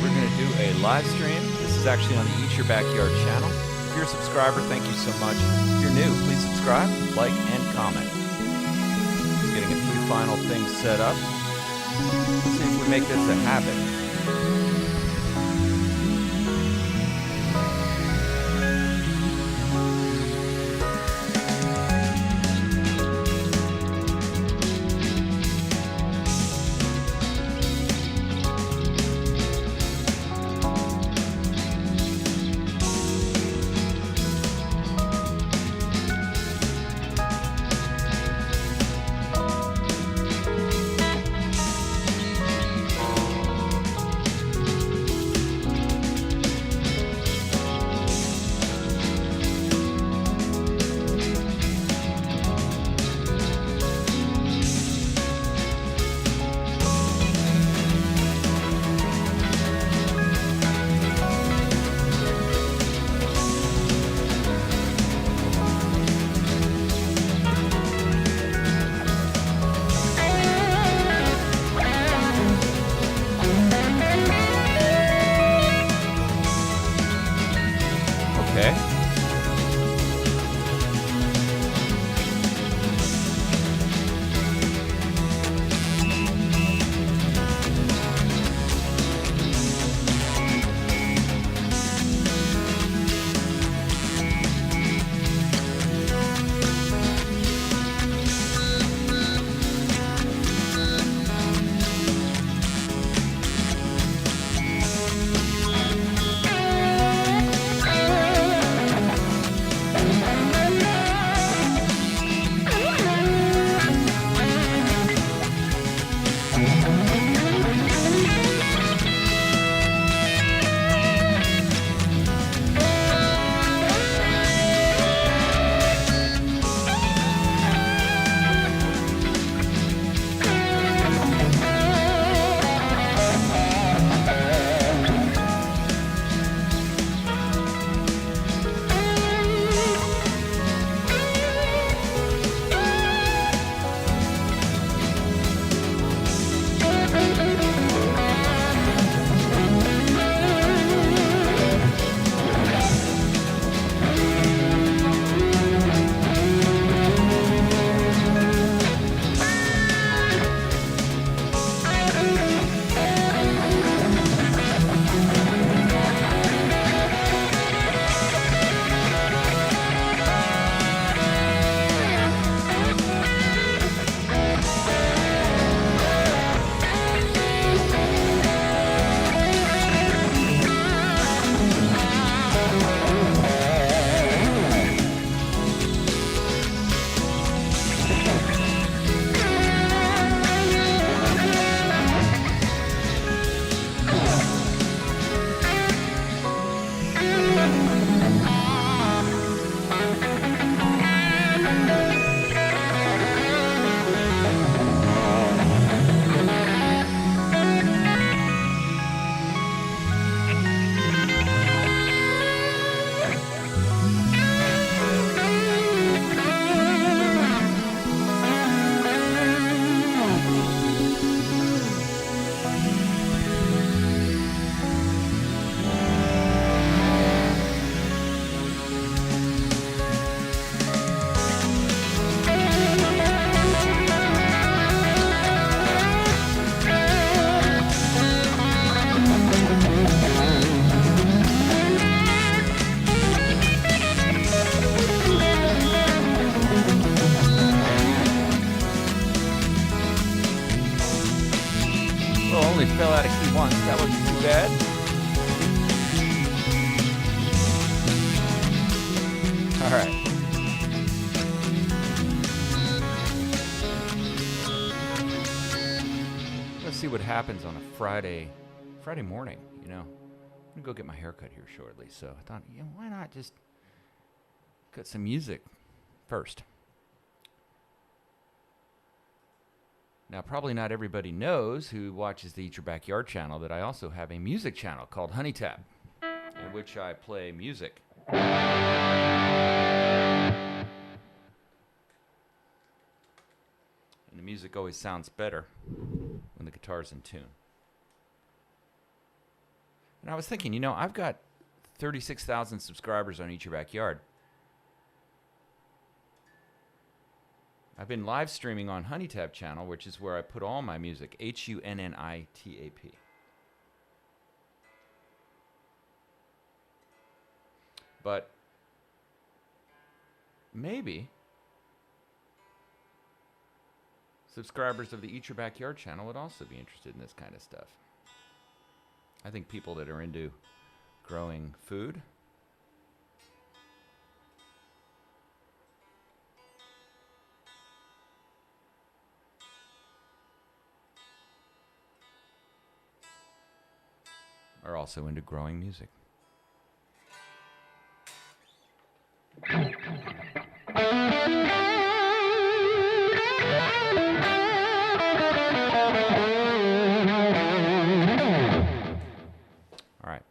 We're going to do a live stream. This is actually on the Eat Your Backyard channel. If you're a subscriber, thank you so much. If you're new, please subscribe, like, and comment. Just getting a few final things set up. Let's see if we make this a habit. Fell out of key once. That wasn't too bad. All right. Let's see what happens on a Friday morning, you know. I'm going to go get my haircut here shortly, so I thought, you know, why not just cut some music first. Now, probably not everybody knows who watches the Eat Your Backyard channel that I also have a music channel called Hunnitap, in which I play music. And the music always sounds better when the guitar's in tune. And I was thinking, you know, I've got 36,000 subscribers on Eat Your Backyard. I've been live streaming on Hunnitap channel, which is where I put all my music, Hunnitap. But maybe subscribers of the Eat Your Backyard channel would also be interested in this kind of stuff. I think people that are into growing food are also into growing music. All right,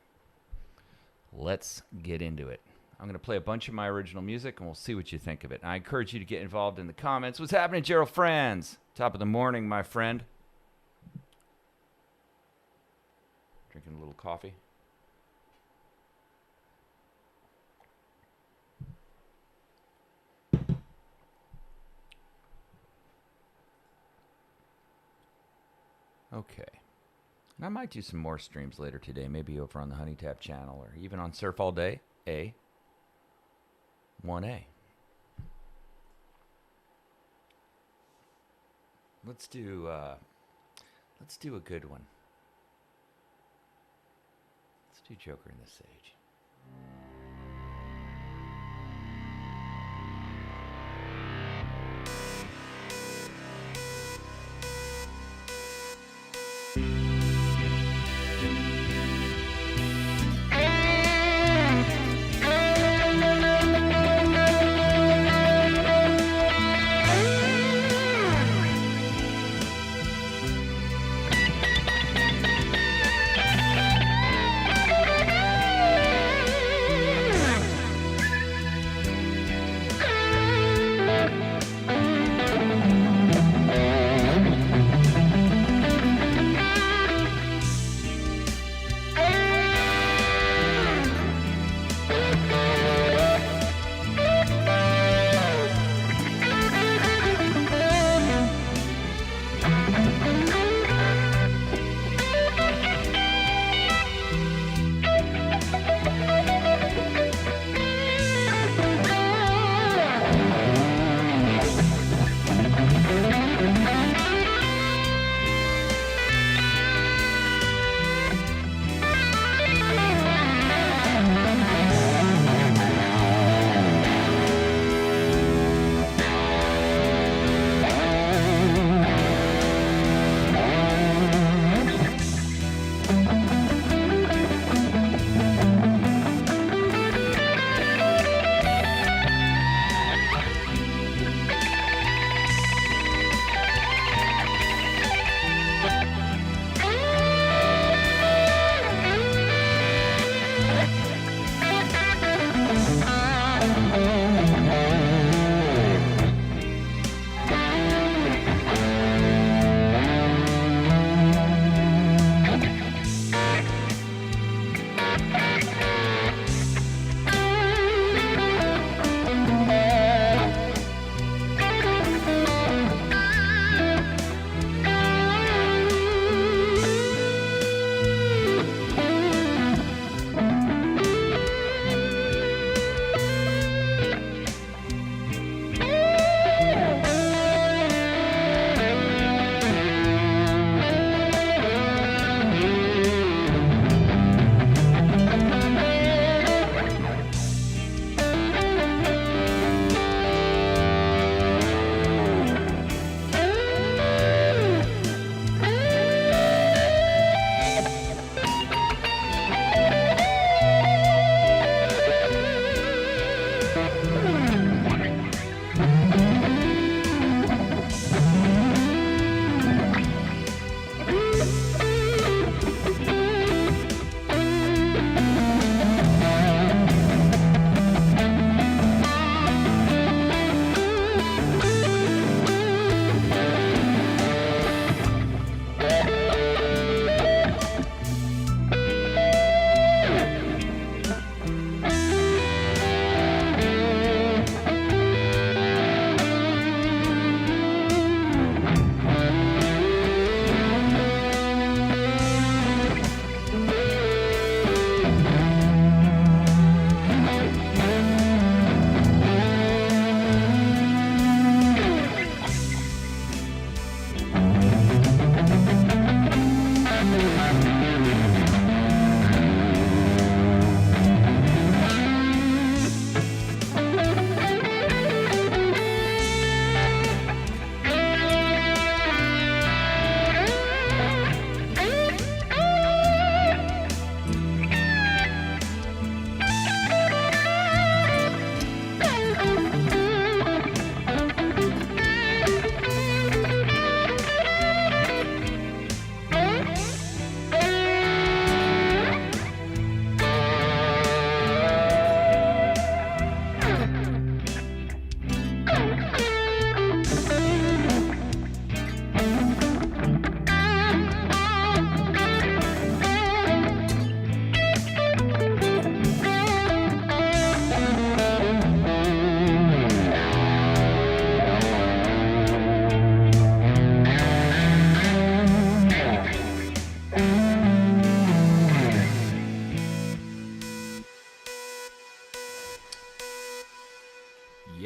let's get into it. I'm going to play a bunch of my original music, and we'll see what you think of it. And I encourage you to get involved in the comments. What's happening, Gerald Franz? Top of the morning, my friend. Drinking a little coffee. Okay. And I might do some more streams later today, maybe over on the Hunnitap channel or even on Surf All Day, 1A. Let's do a good one. Let's do Joker in the Sage.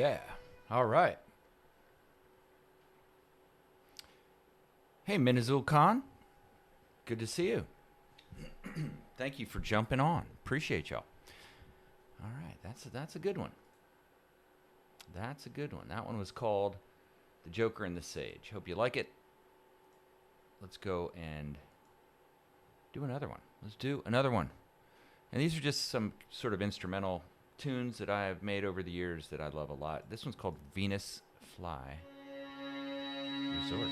Yeah. All right. Hey, Minazul Khan. Good to see you. Thank you for jumping on. Appreciate y'all. All right. That's a good one. That's a good one. That one was called The Joker and the Sage. Hope you like it. Let's go and do another one. Let's do another one. And these are just some sort of instrumental tunes that I have made over the years that I love a lot. This one's called Venus Fly Resort.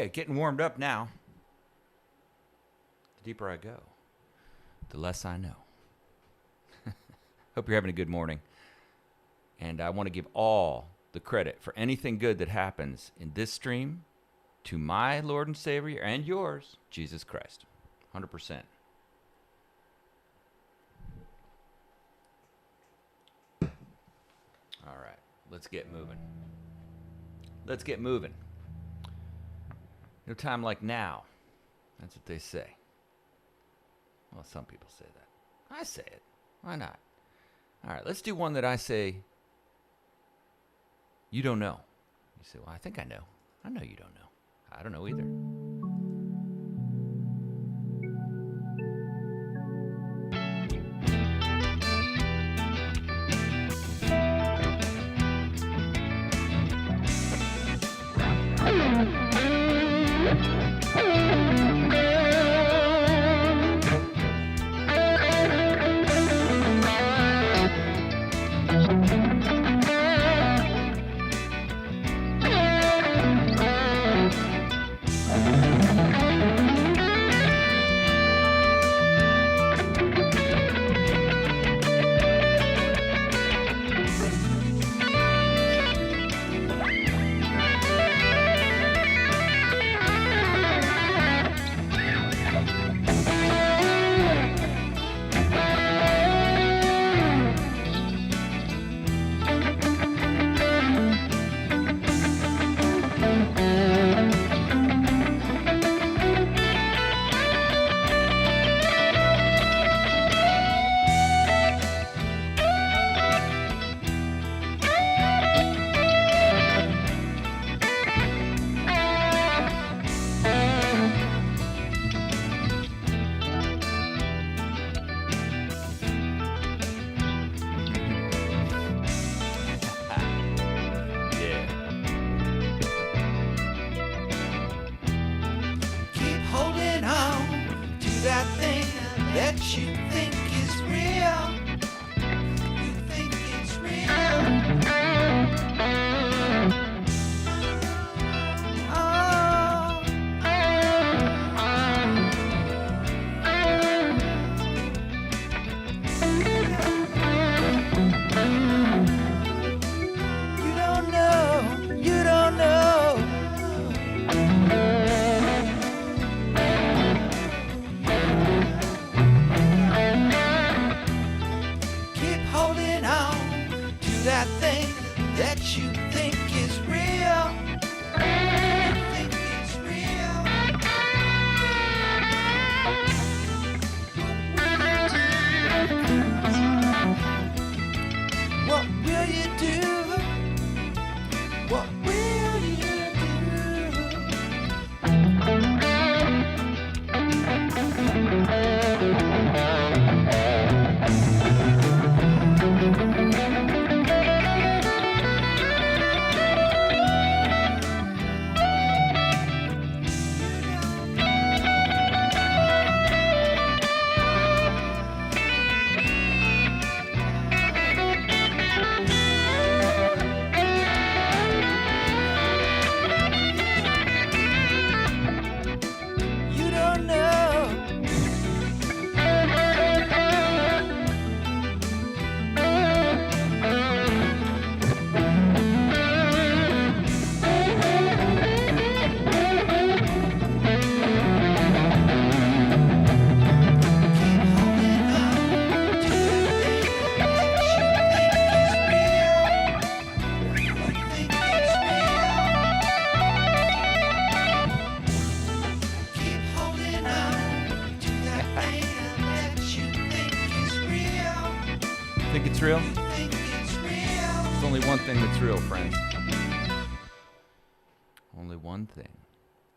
Okay, getting warmed up now. The deeper I go, the less I know. Hope you're having a good morning. And I want to give all the credit for anything good that happens in this stream to my Lord and Savior and yours, Jesus Christ. 100%. All right, let's get moving. Let's get moving. No time like now. That's what they say. Well, some people say that. I say it. Why not? All right, let's do one that I say you don't know. You say, well, I think I know. I know you don't know. I don't know either.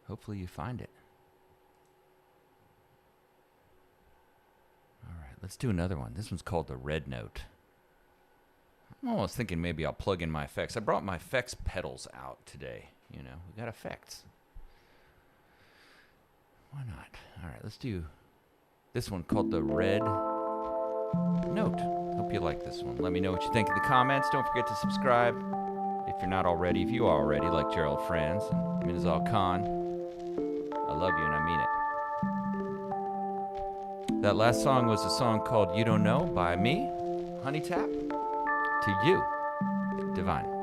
Hopefully you find it. All right, let's do another one. This one's called the Red Note. I'm almost thinking maybe I'll plug in my effects. I brought my effects pedals out today. You know, we got effects. Why not? All right, let's do this one called the Red Note. Hope you like this one. Let me know what you think in the comments. Don't forget to subscribe if you're not already. If you are already, like Gerald Franz and Minzal Khan. I love you and I mean it. That last song was a song called You Don't Know by me, Hunnitap. To you, Divine.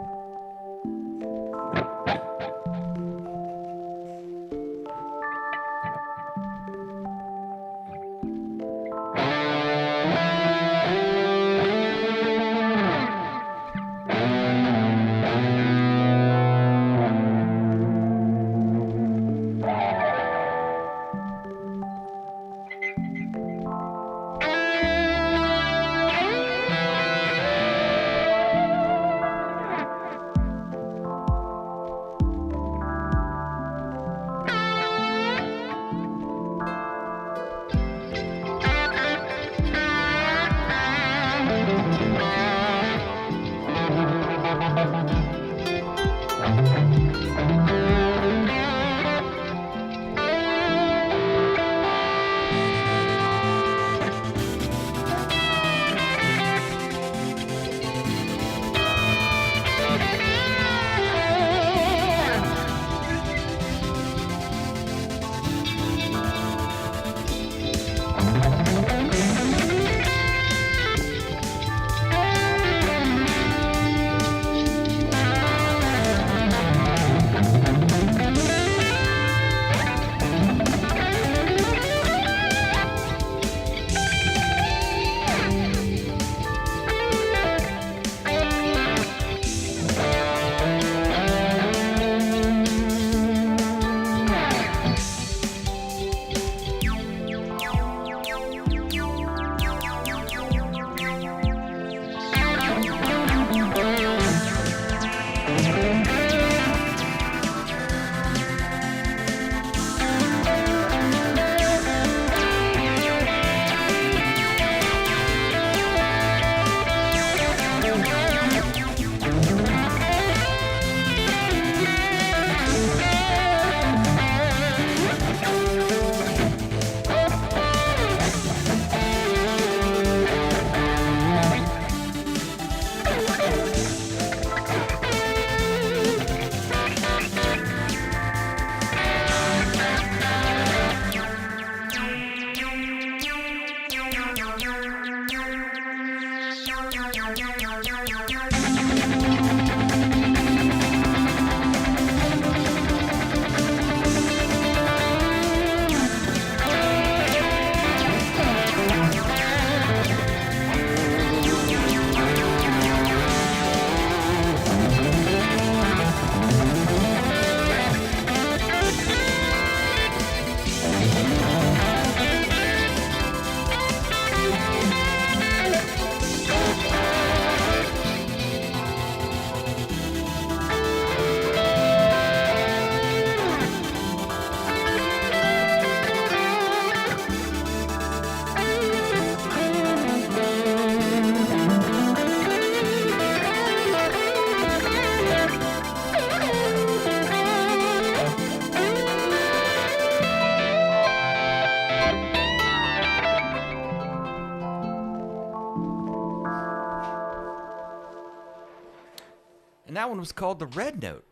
And that one was called The Red Note.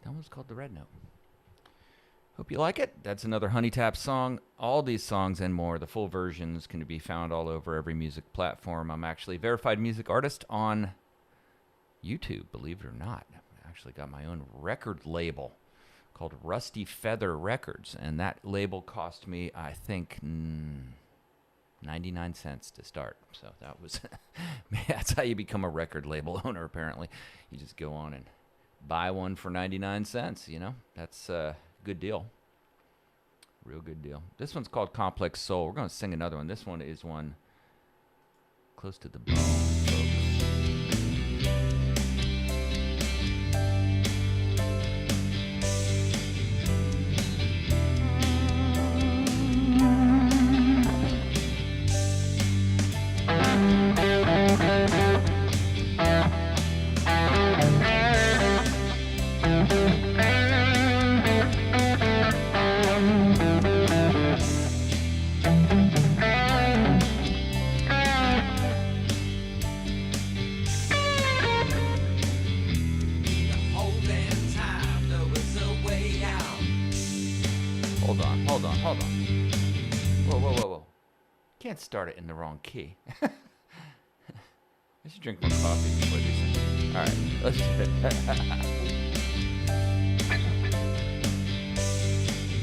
That one was called The Red Note. Hope you like it. That's another Hunnitap song. All these songs and more, the full versions, can be found all over every music platform. I'm actually a verified music artist on YouTube, believe it or not. I actually got my own record label called Rusty Feather Records, and that label cost me, I think, 99 cents to start. So that was, that's how you become a record label owner, apparently. You just go on and buy one for 99 cents, you know. That's a good deal. Real good deal. This one's called Complex Soul. We're going to sing another one. This one is one close to the bone, folks. Can't start it in the wrong key. I should drink more coffee before these things. All right, let's do it.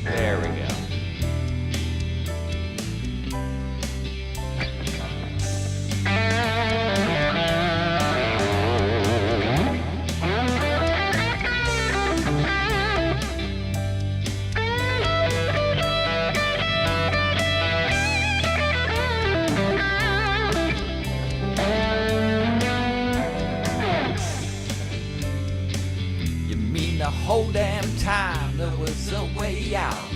There we go. Whole damn time there was a way out.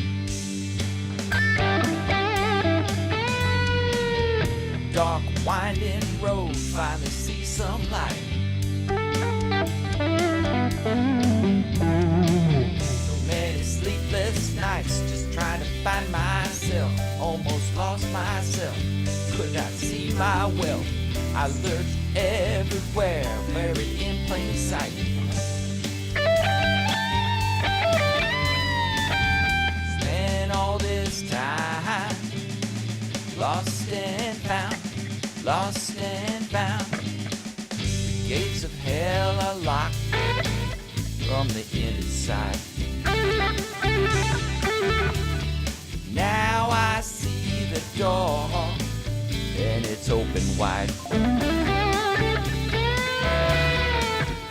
Dark winding road, finally see some light. So many sleepless nights just trying to find myself. Almost lost myself, could not see my wealth. I lurched everywhere, buried in plain sight. Time, lost and found, lost and found. The gates of hell are locked from the inside. Now I see the door and it's open wide.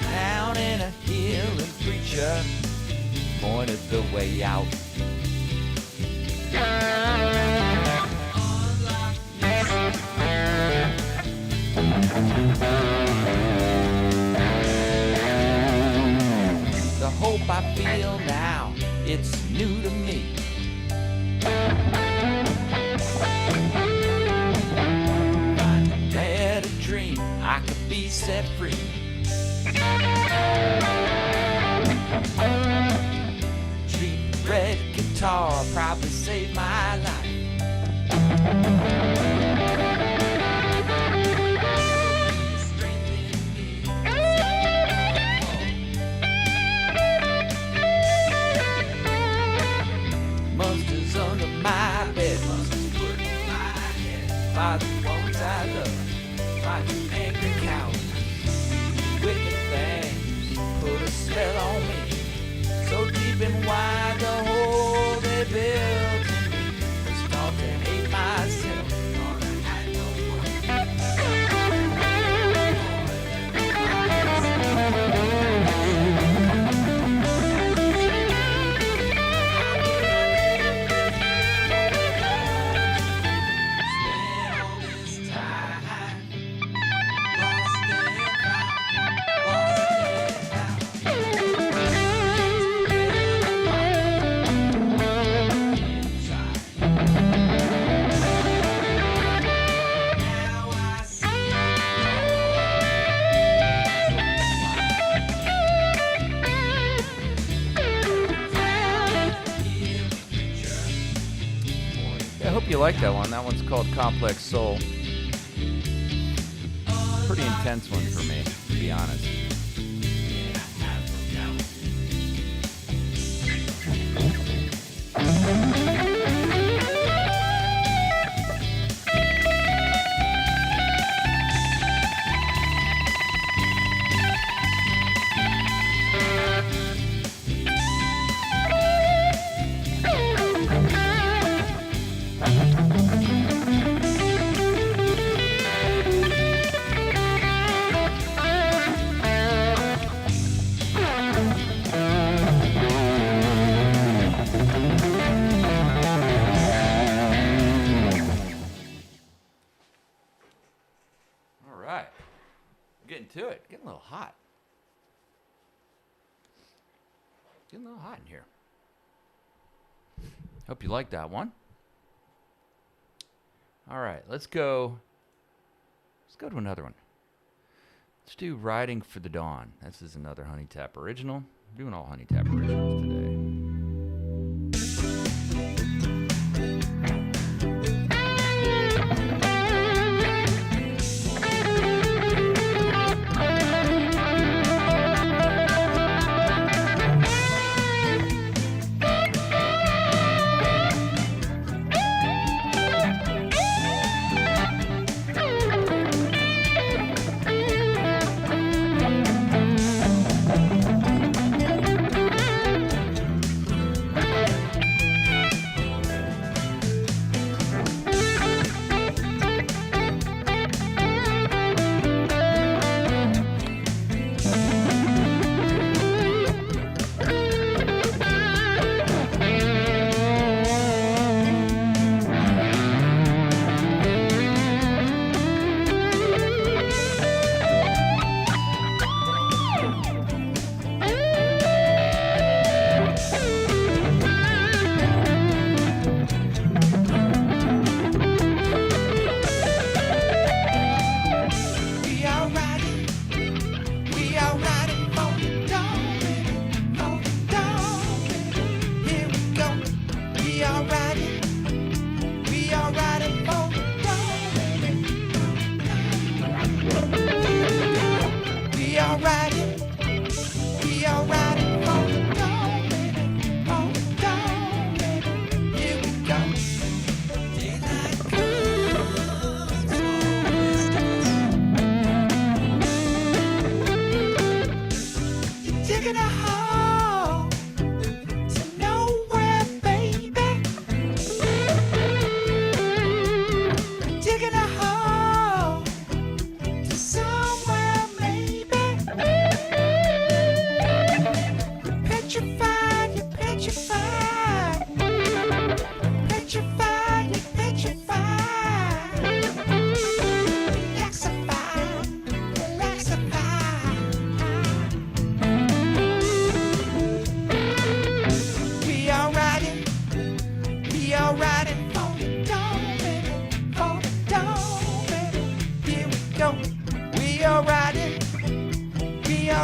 Down in a hill and preacher pointed the way out. The hope I feel now, it's new to me. If I had a dream, I could be set free. Cheap red guitar probably saved my life. Monsters under my bed, monsters put in my head. By the ones I love, by the angry cowards. Wicked things put a spell on me. So deep and wide the hole they built in me. I start to hate myself. Thought I had no worth. Spent all this time, lost and I hope you like that one. That one's called Complex Soul. Pretty intense one for me, to be honest. Getting to it. Getting a little hot. Getting a little hot in here. Hope you like that one. All right, let's go. Let's go to another one. Let's do Riding for the Dawn. This is another Hunnitap original. I'm doing all Hunnitap originals today.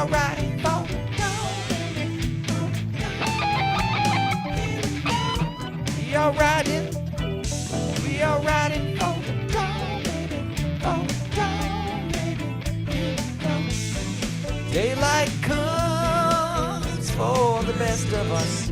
are riding for the dawn. We are riding for the dawn, baby, for the dawn, baby. Here we go. Daylight comes for the best of us.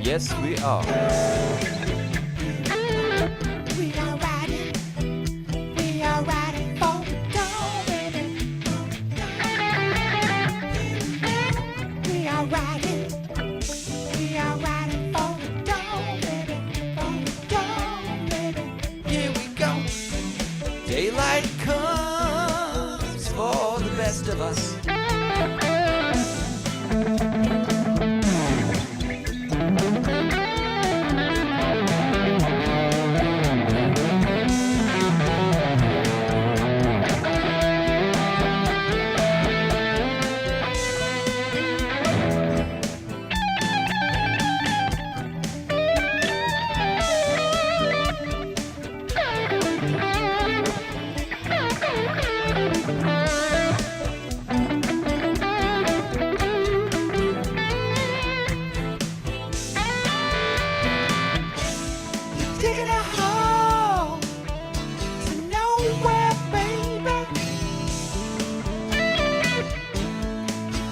Yes, we are. We are riding for the dawn, baby. We are riding for the dawn, baby, for the dawn, baby. Here we go. Daylight comes for the best of us.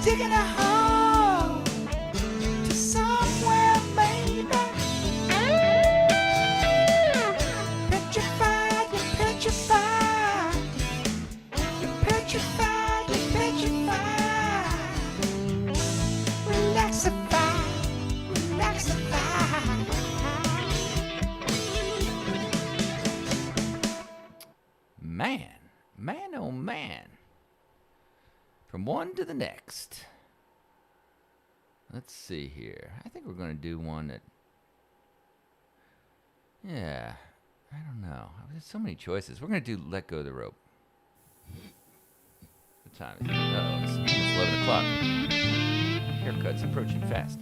Digging a hole to somewhere, maybe. Petrified, you're petrified. You're petrified, you're petrified. Relaxify, relaxify. Man, oh man. From one to the next. Let's see here. I think we're going to do one that... Yeah, I don't know. There's so many choices. We're going to do Let Go of the Rope. What time is it? Uh-oh, it's almost 11 o'clock. Haircut's approaching fast.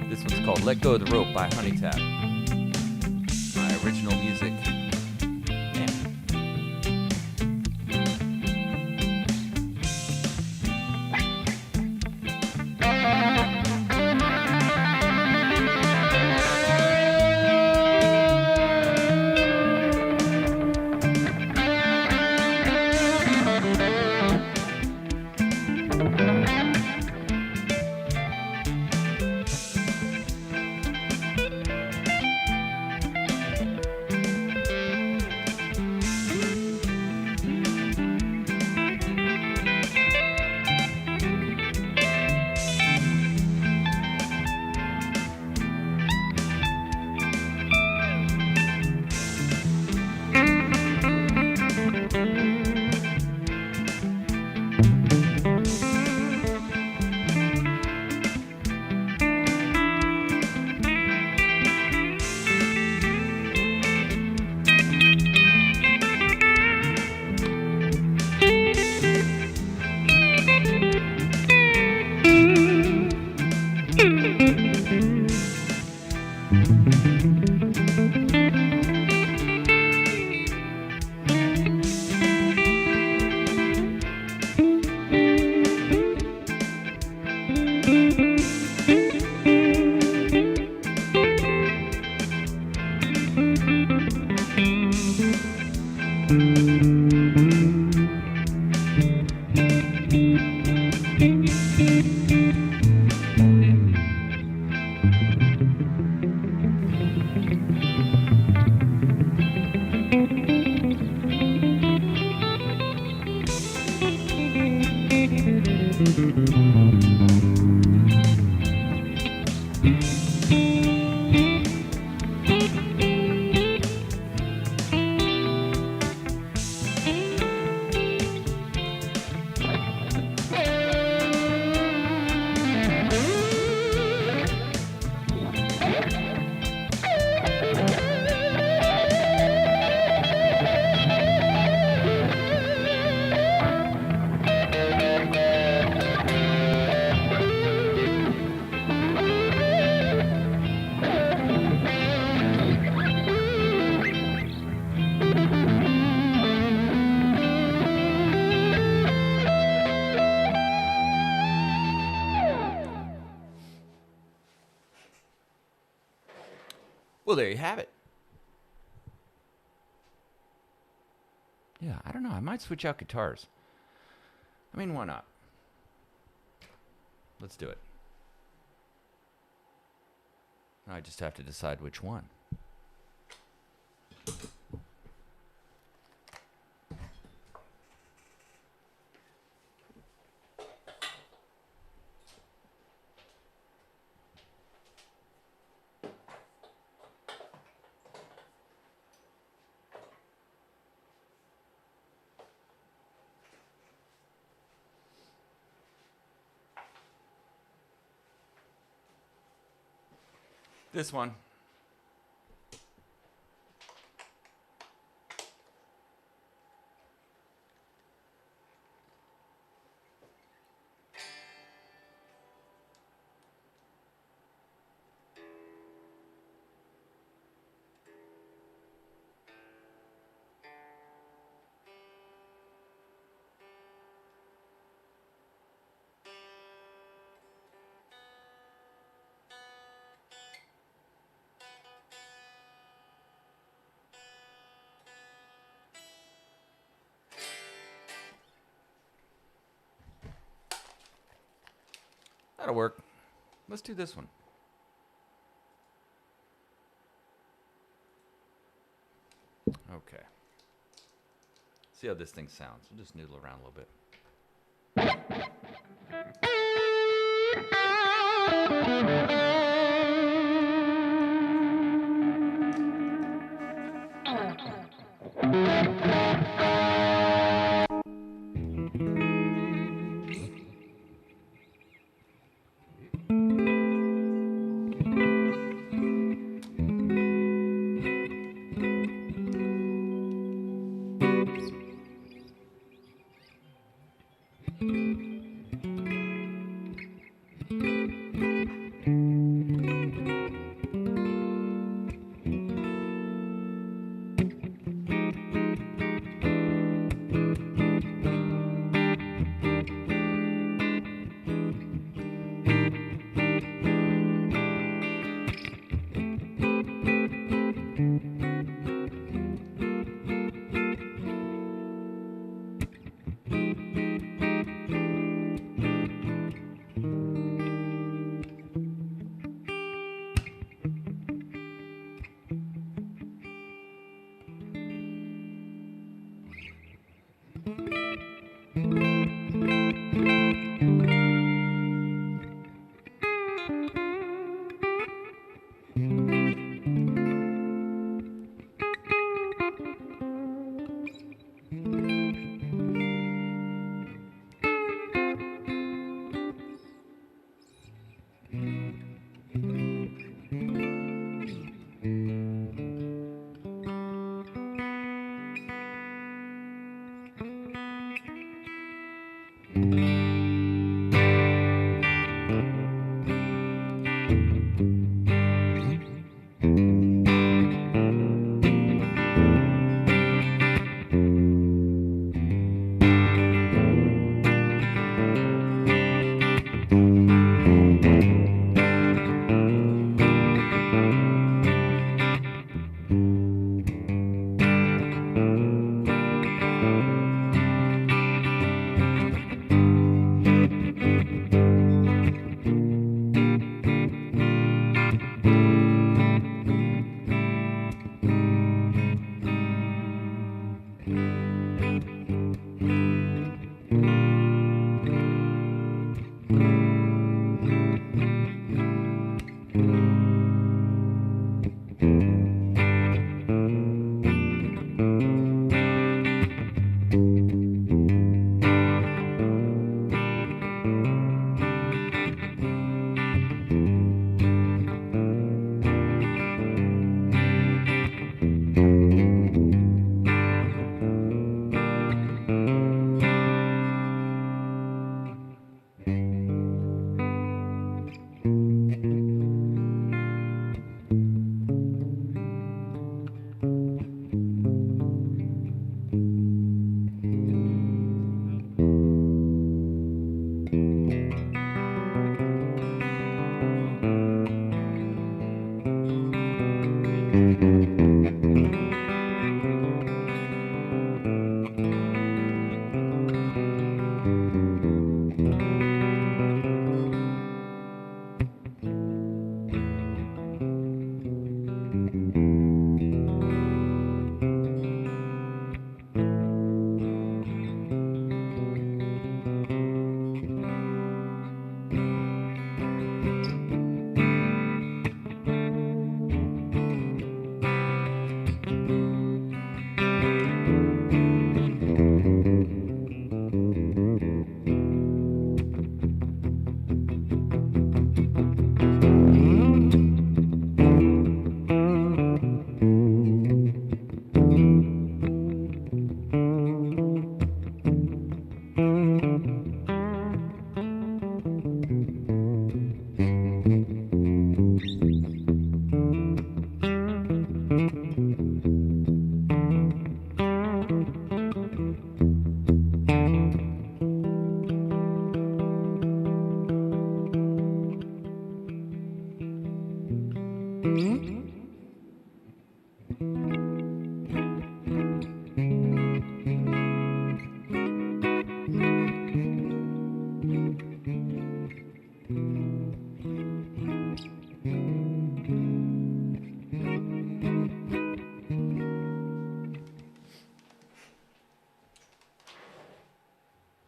This one's called Let Go of the Rope by Hunnitap. My original music. Well, there you have it. Yeah, I don't know. I might switch out guitars. I mean, why not? Let's do it. I just have to decide which one. This one. That'll work. Let's do this one. Okay. See how this thing sounds. We'll just noodle around a little bit.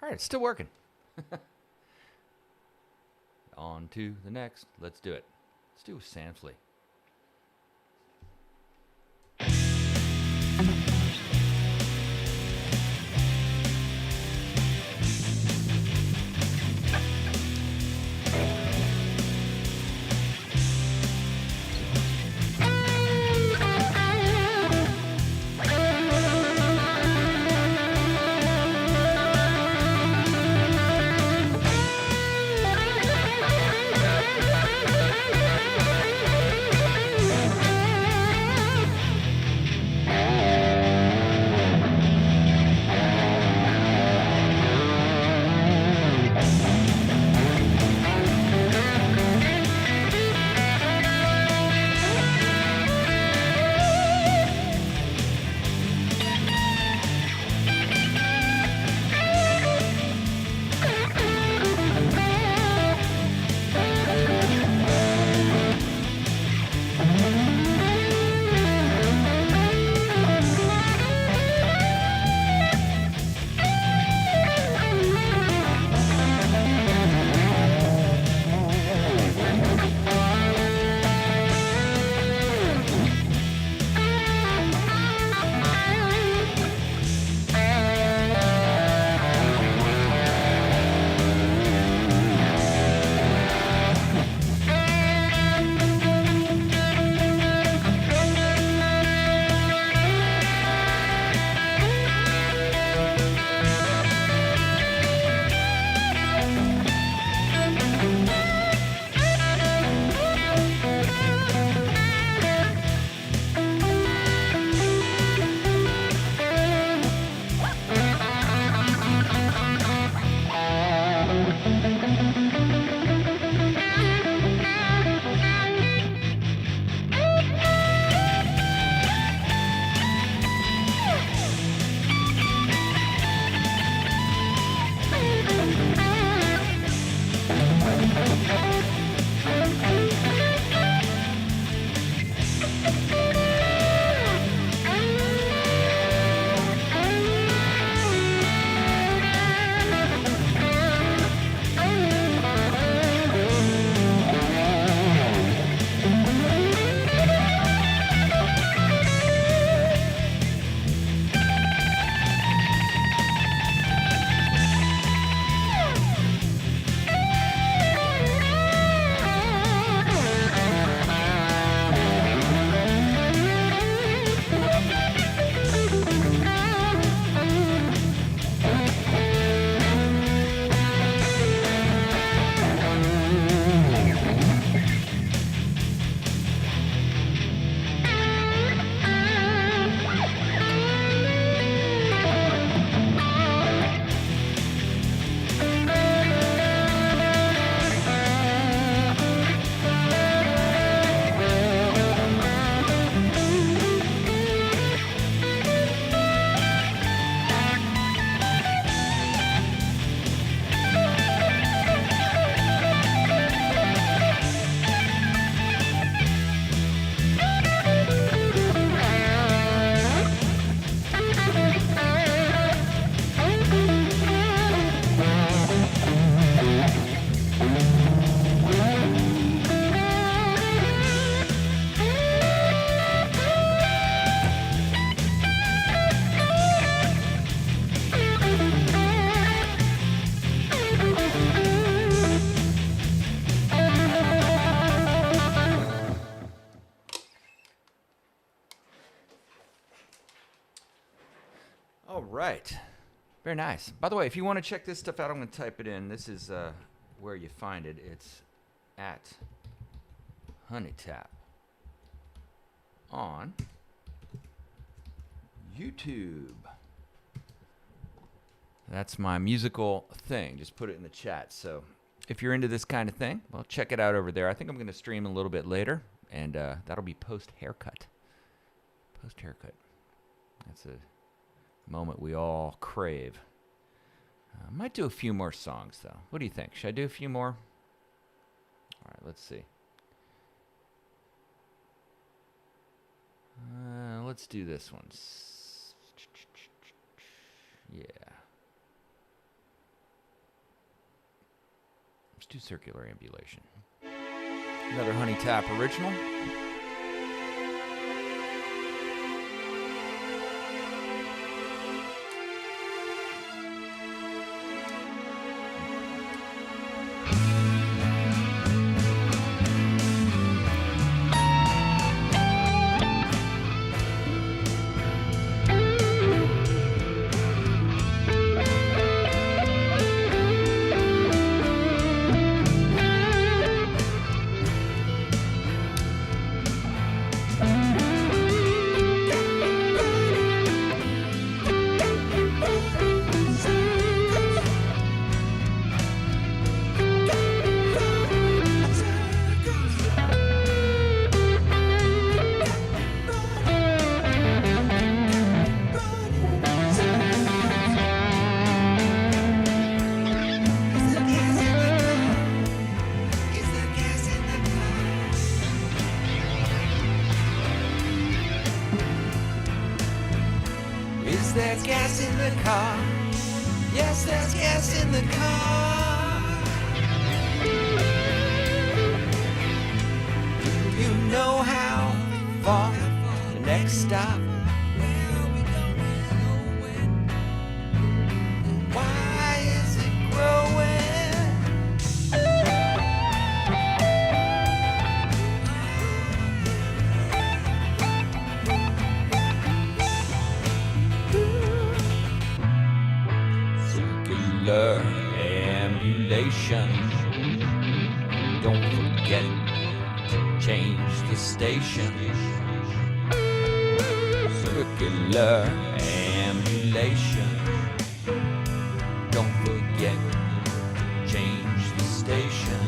All right, it's still working. On to the next. Let's do it. Let's do Sandfle. All right. Very nice. By the way, if you want to check this stuff out, I'm going to type it in. This is where you find it. It's at Hunnitap on YouTube. That's my musical thing. Just put it in the chat. So if you're into this kind of thing, well, check it out over there. I think I'm going to stream a little bit later, and that'll be post-haircut. Post-haircut. That's a moment we all crave. Might do a few more songs, though. What do you think? Should I do a few more? All right, let's see. Let's do this one. Yeah. switch to circular ambulation. Another Hunnitap original. Is there gas in the car? Yes, there's gas in the car. Do you know how far the next stop? Why is it growing? Circular ambulation. Don't forget to change the station. Circular ambulation. Don't forget to change the station.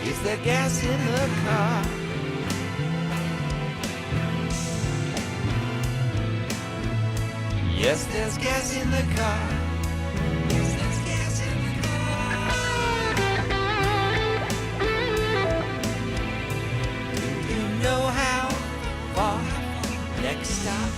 Is there gas in the car? Yes, there's gas in the car. Yes, there's gas in the car. Do you know how far? Next stop.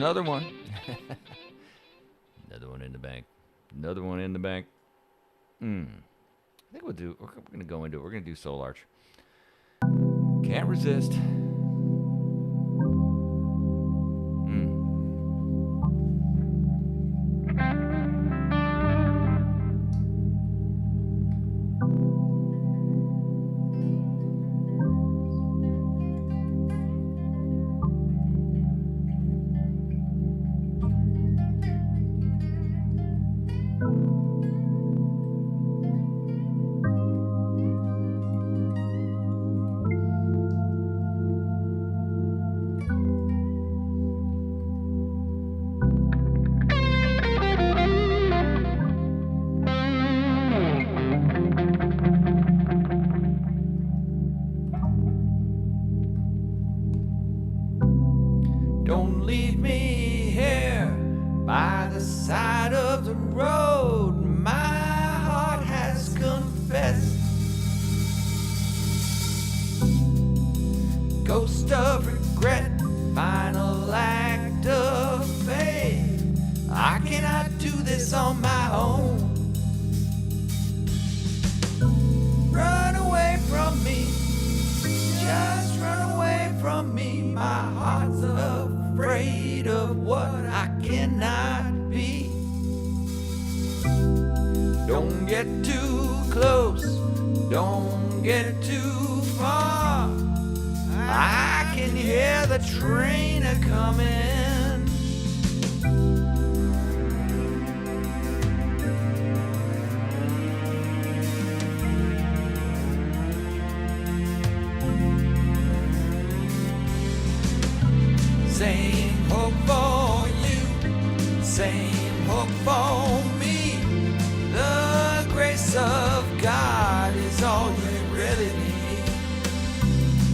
another one. Another one in the bank. Another one in the bank. I think we're going to go into it. We're going to do Soul Arch. Can't resist. Don't leave me here by the side of the road. My heart has confessed. Ghost of regret, final act of faith. I cannot do this on my own. Run away from me, just run away from me. My heart's afraid of what I cannot be. Don't get too close, don't get too far. I can hear the train a-coming. Same hope for you, same hope for me. The grace of God is all you really need.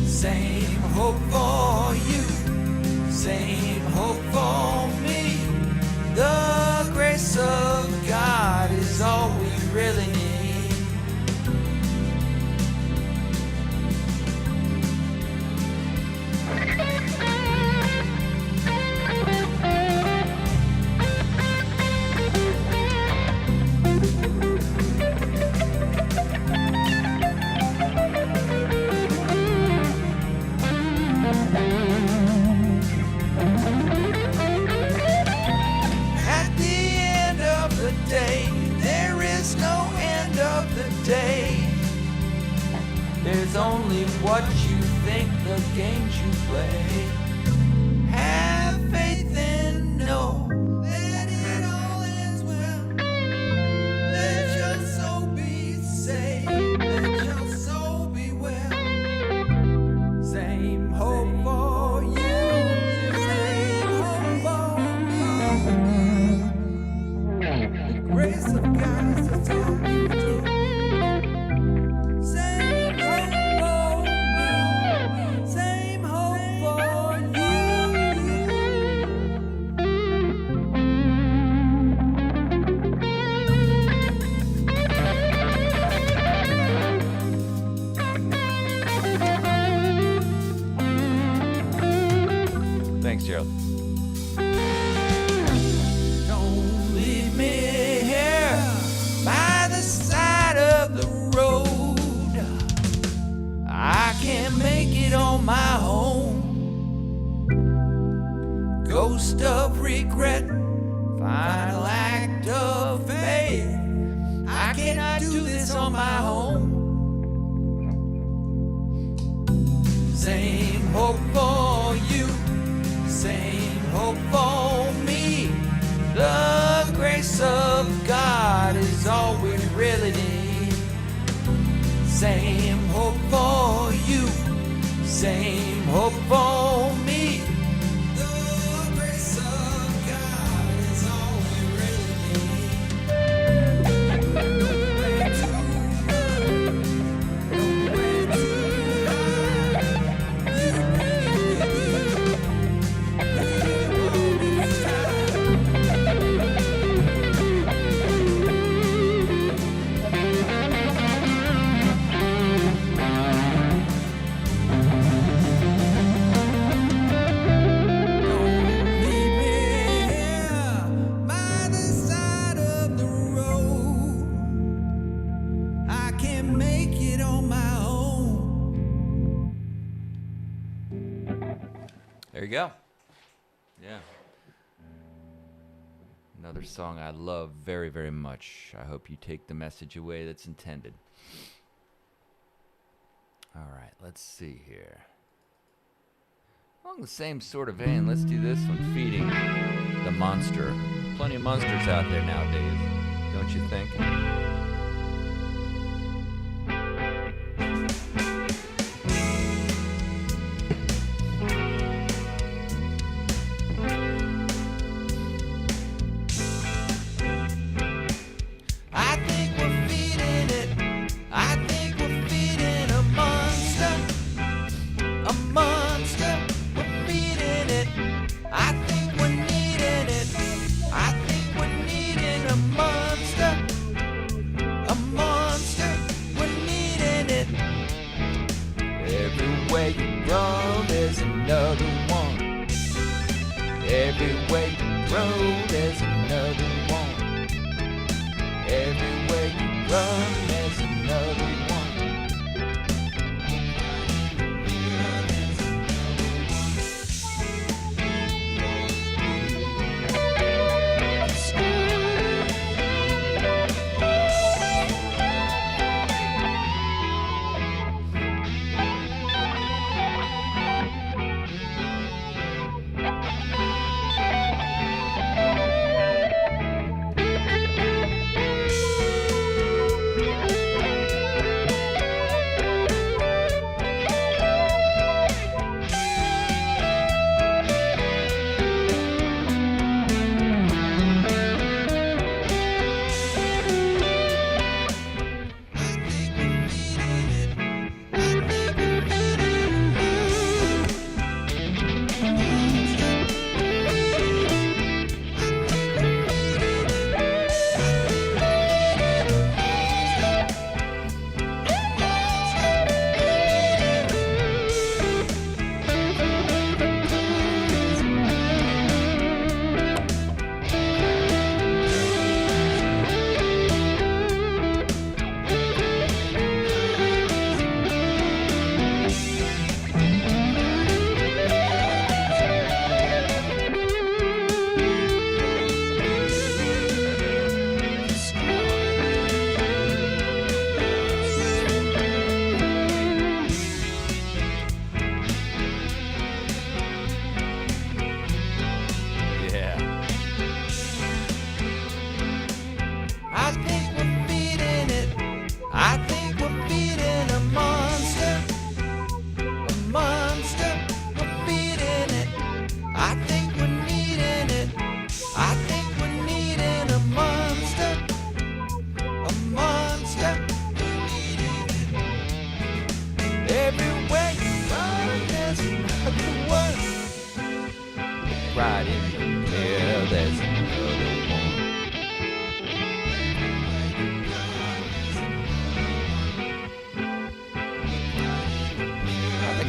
Same hope for you, same hope for me. The grace of God is all we really need. There's only what you think, the games you play. Have faith and know that it all ends well. Let your soul be saved, let your soul be well. Same hope for you, same hope for me. The grace of God is all we do. Thanks, Gerald. Don't leave me here by the side of the road. I can't make it on my own. Ghost of regret, final act of faith. I cannot do this on my own. Same hope for you, same hope for me. The grace of God is all we really need. Same hope for you, same hope for me. The grace of God is all we really need. No way to run, no way to hide. You bring me. There you go. Yeah. Another song I love very, very much. I hope you take the message away that's intended. All right, let's see here. Along the same sort of vein, let's do this one, feeding the monster. Plenty of monsters out there nowadays, don't you think?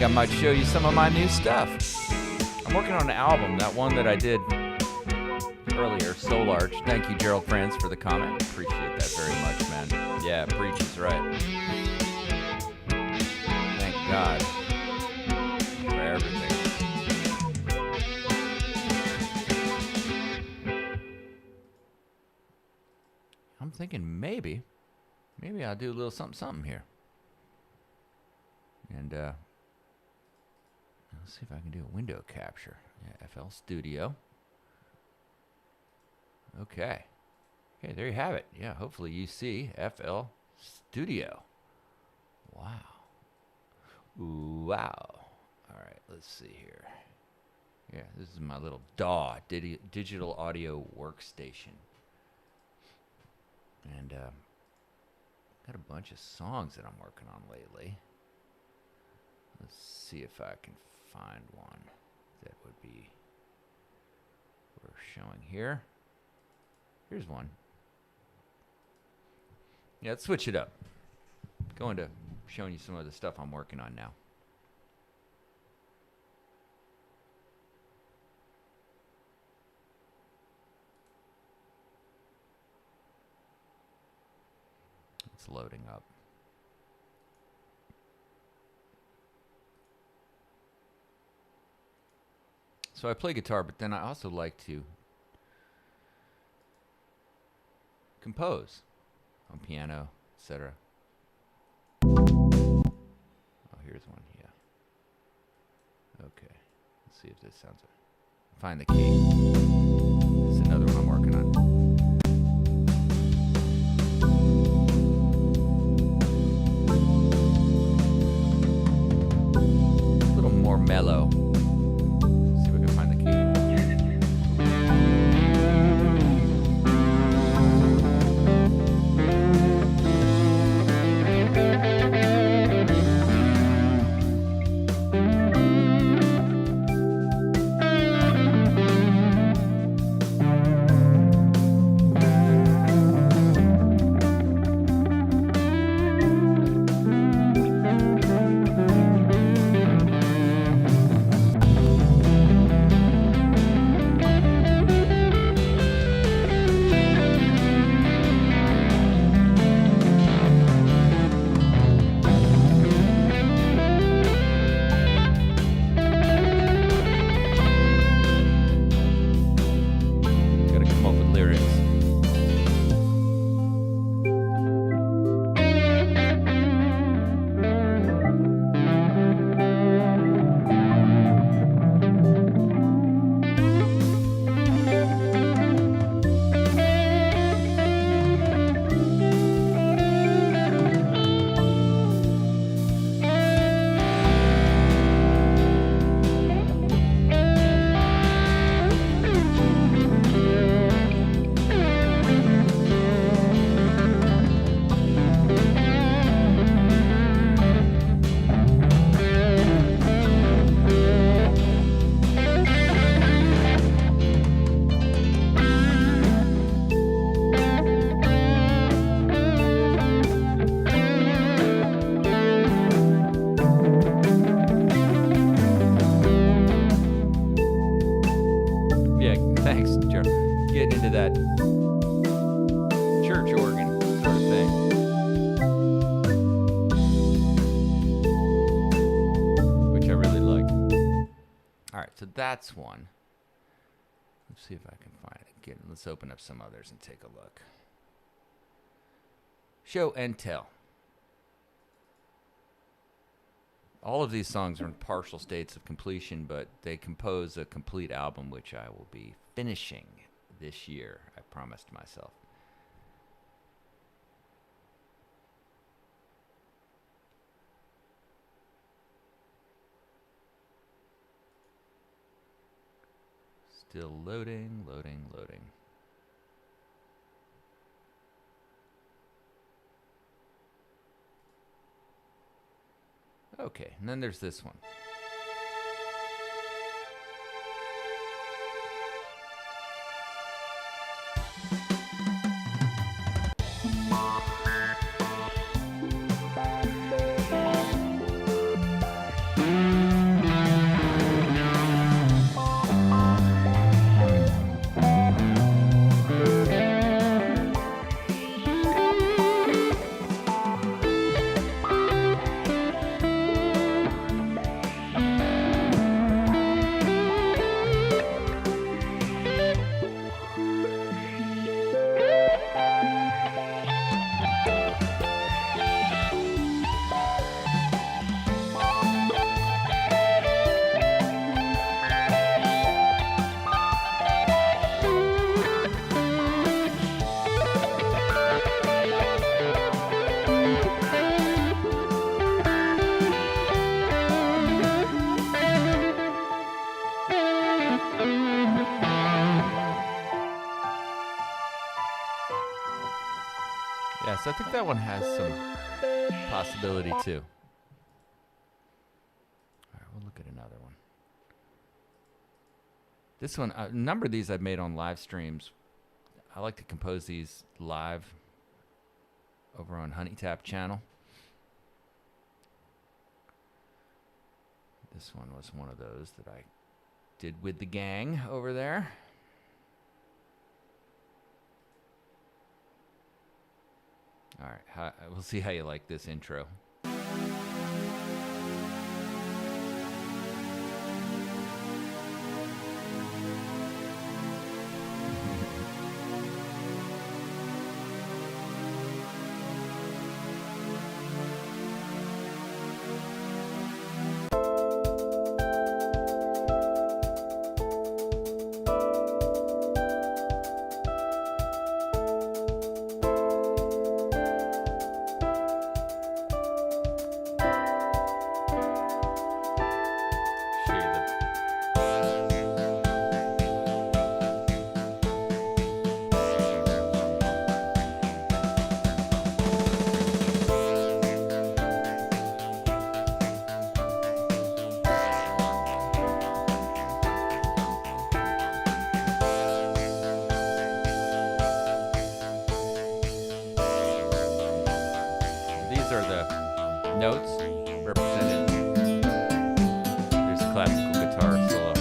I might show you some of my new stuff. I'm working on an album, that one that I did earlier, So Large. Thank you, Gerald Franz, for the comment. Appreciate that very much, man. Yeah, Preach is right. Thank God for everything. I'm thinking maybe I'll do a little something here. And, let's see if I can do a window capture. Yeah, FL Studio. Okay. Okay, there you have it. Yeah, hopefully you see FL Studio. Wow. Wow. All right, let's see here. Yeah, this is my little DAW, digital audio workstation. And got a bunch of songs that I'm working on lately. Let's see if I can find one that would be worth showing here. Here's one. Yeah, let's switch it up. Going to showing you some of the stuff I'm working on now. It's loading up. So I play guitar, but then I also like to compose on piano, etc. Oh, here's one. Yeah. Okay. Let's see if this sounds right. Find the key. This is another one I'm working on. A little more mellow. See if I can find the key. That's one. Let's see if I can find it. Let's open up some others and take a look. Show and tell. All of these songs are in partial states of completion, but they compose a complete album, which I will be finishing this year. I promised myself. Still loading, loading, loading. Okay, and then there's this one. So I think that one has some possibility too. All right, we'll look at another one. This one, a number of these I've made on live streams. I like to compose these live over on Hunnitap channel. This one was one of those that I did with the gang over there. All right, we'll see how you like this intro. classical guitar solo.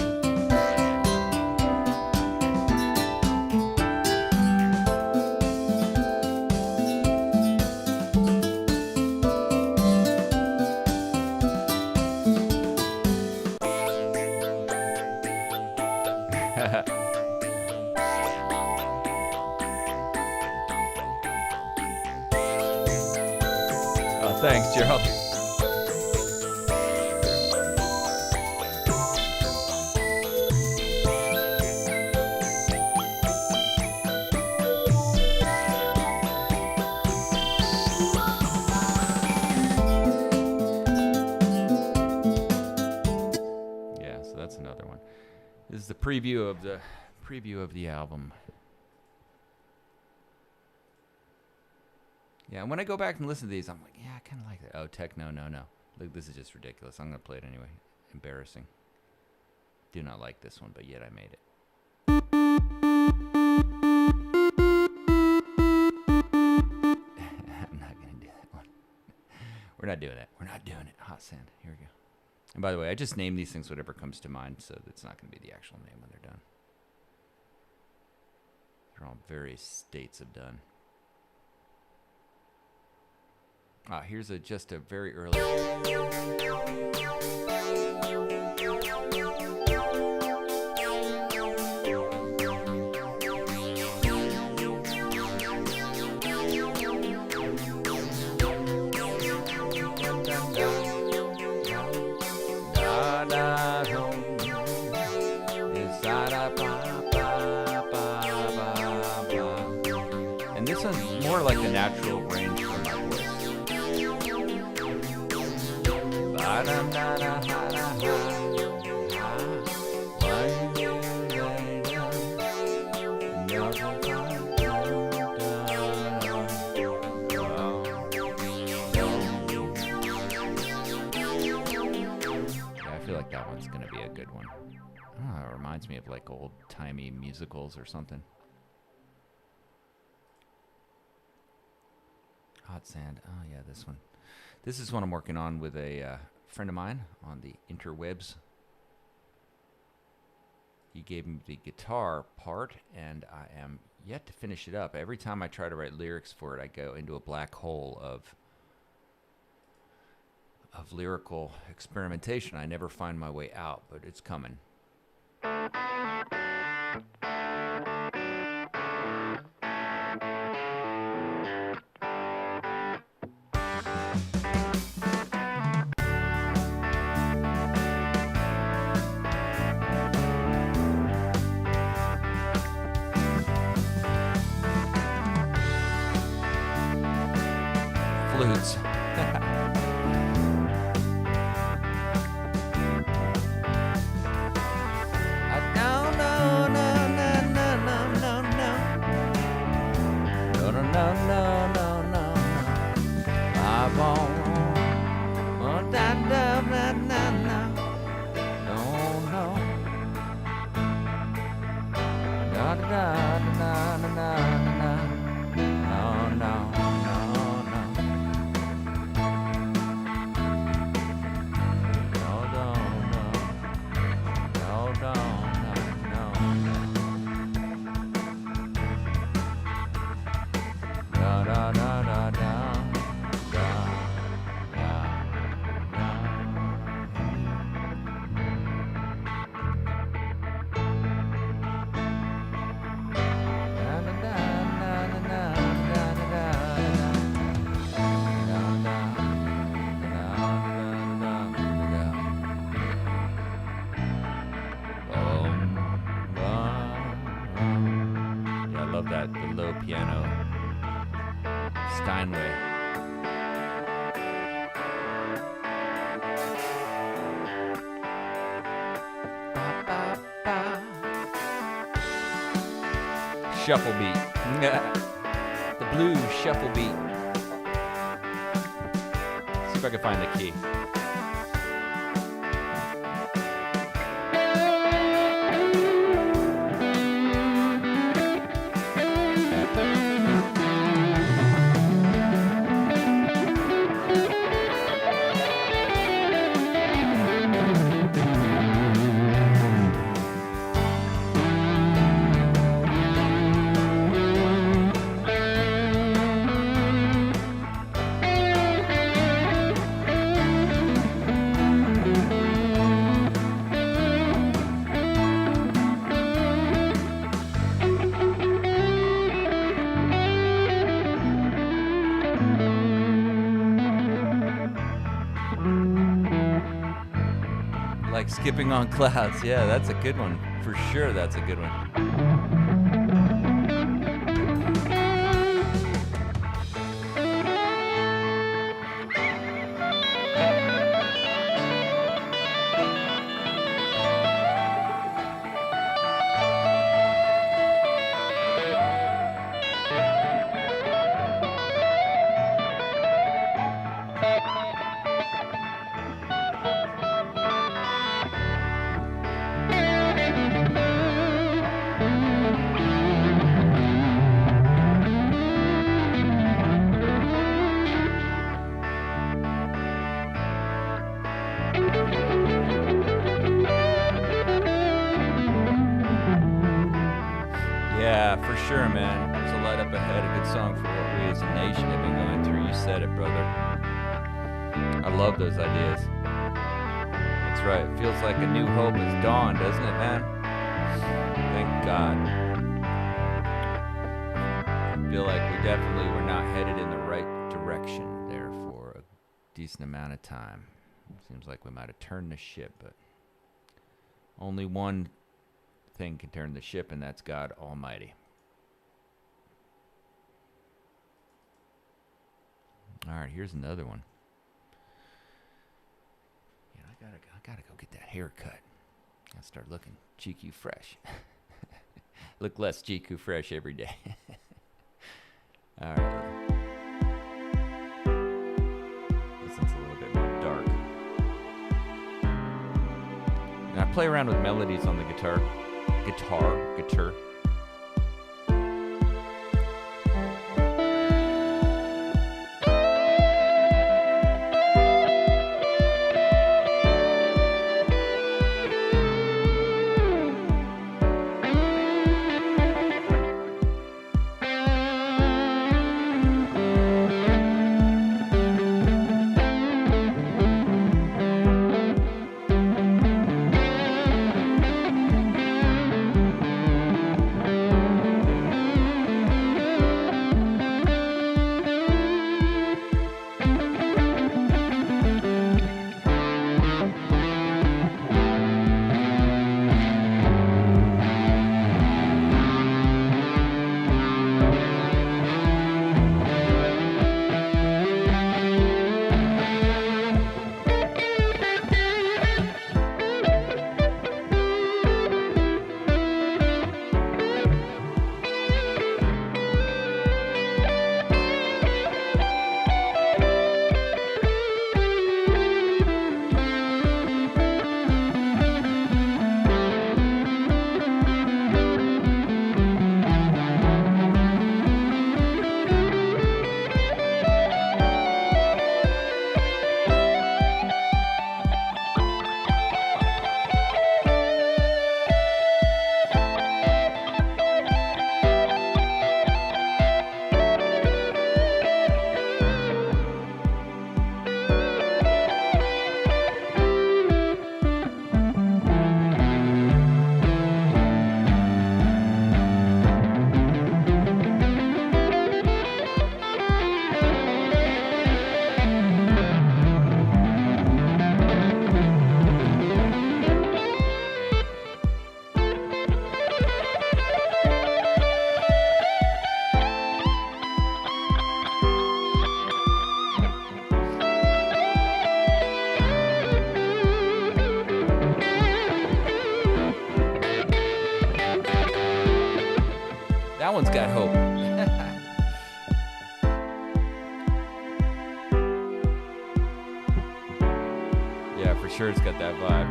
Oh, thanks, Gerald. Yeah, so that's another one. This is the preview of the album. Yeah, and when I go back and listen to these, I'm like, yeah, I kind of like that. Oh, techno, no. Look, this is just ridiculous. I'm going to play it anyway. Embarrassing. Do not like this one, but yet I made it. I'm not going to do that one. We're not doing it. We're not doing it. Hot Sand. Here we go. And by the way, I just name these things whatever comes to mind, so it's not going to be the actual name when they're done. They're all various states of done. Here's just a very early. And this one's more like the natural range for my voice. I feel like that one's gonna be a good one. Oh, it reminds me of like old-timey musicals or something. Hot Sand. Oh yeah, this one. This is one I'm working on with a friend of mine on the interwebs. He gave me the guitar part, and I am yet to finish it up. Every time I try to write lyrics for it, I go into a black hole of lyrical experimentation. I never find my way out, but it's coming. Flutes. That the low piano Steinway. Shuffle beat. The blues shuffle beat. See if I can find the key. like skipping on clouds. Yeah, that's a good one. For sure, that's a good one. Yeah, for sure, man. There's a light up ahead, a good song for what we as a nation have been going through. You said it, brother. I love those ideas. That's right. It feels like a new hope has dawned, doesn't it, man? Thank God. I feel like we definitely were not headed in the right direction there for a decent amount of time. Seems like we might have turned the ship, but only one thing can turn the ship, and that's God Almighty. All right, here's another one. Yeah, I gotta go get that haircut. Gotta start looking GQ fresh. Look less GQ fresh every day. All right. This one's a little bit more dark. And I play around with melodies on the guitar. Guitar. That one's got hope. Yeah, for sure it's got that vibe.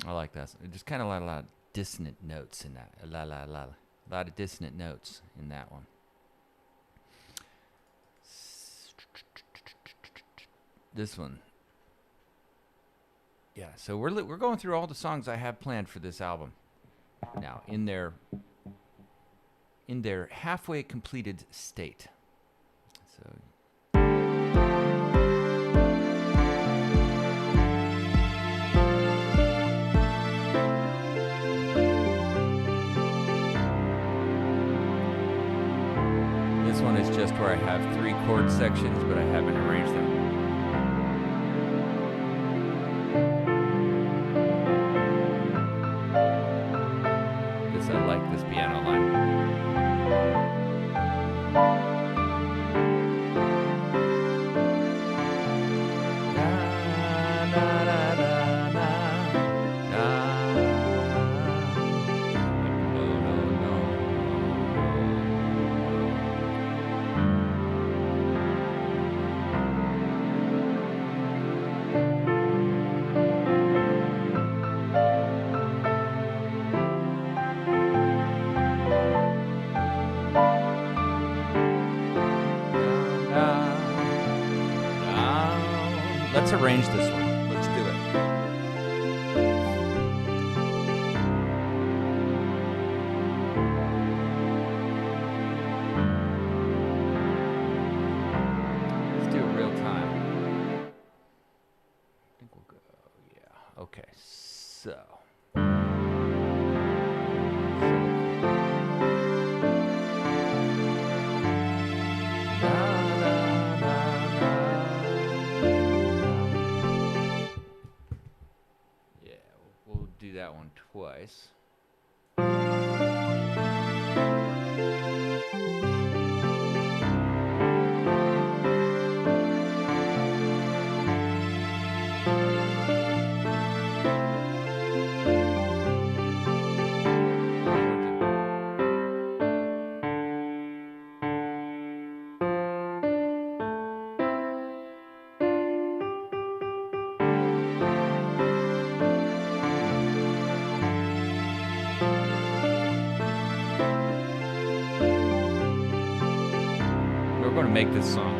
I like that. There's kind of a lot of dissonant notes in that. A lot of dissonant notes in that one. This one. Yeah, so we're going through all the songs I have planned for this album. Now, in their halfway completed state. So this one is just where I have 3 chord sections, but I haven't arranged them. piano line. Let's arrange this one. Let's do it. Let's do it real time. I think we'll go, yeah. Okay, so. Do that one twice. We're going to make this song.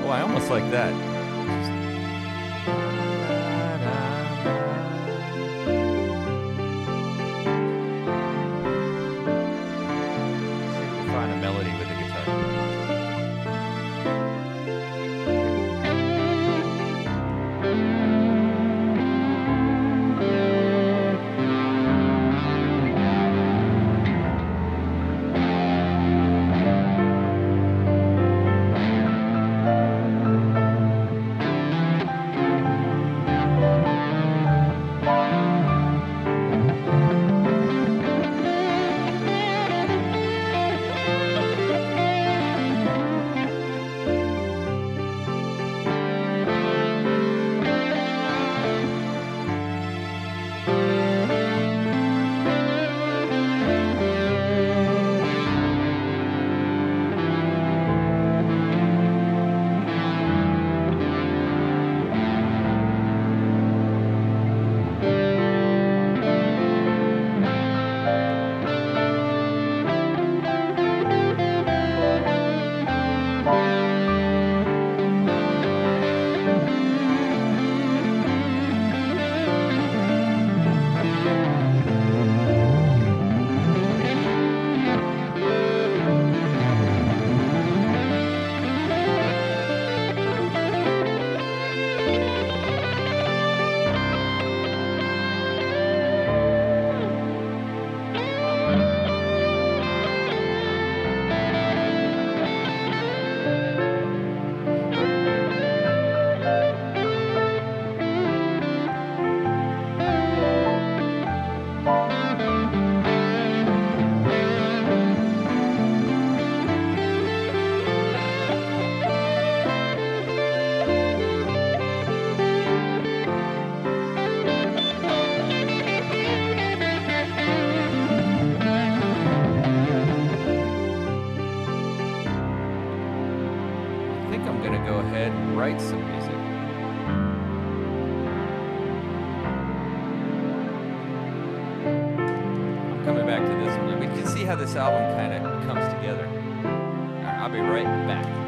Oh, I almost like that. Melody with the guitar. write some music. I'm coming back to this one. We can see how this album kind of comes together. All right, I'll be right back.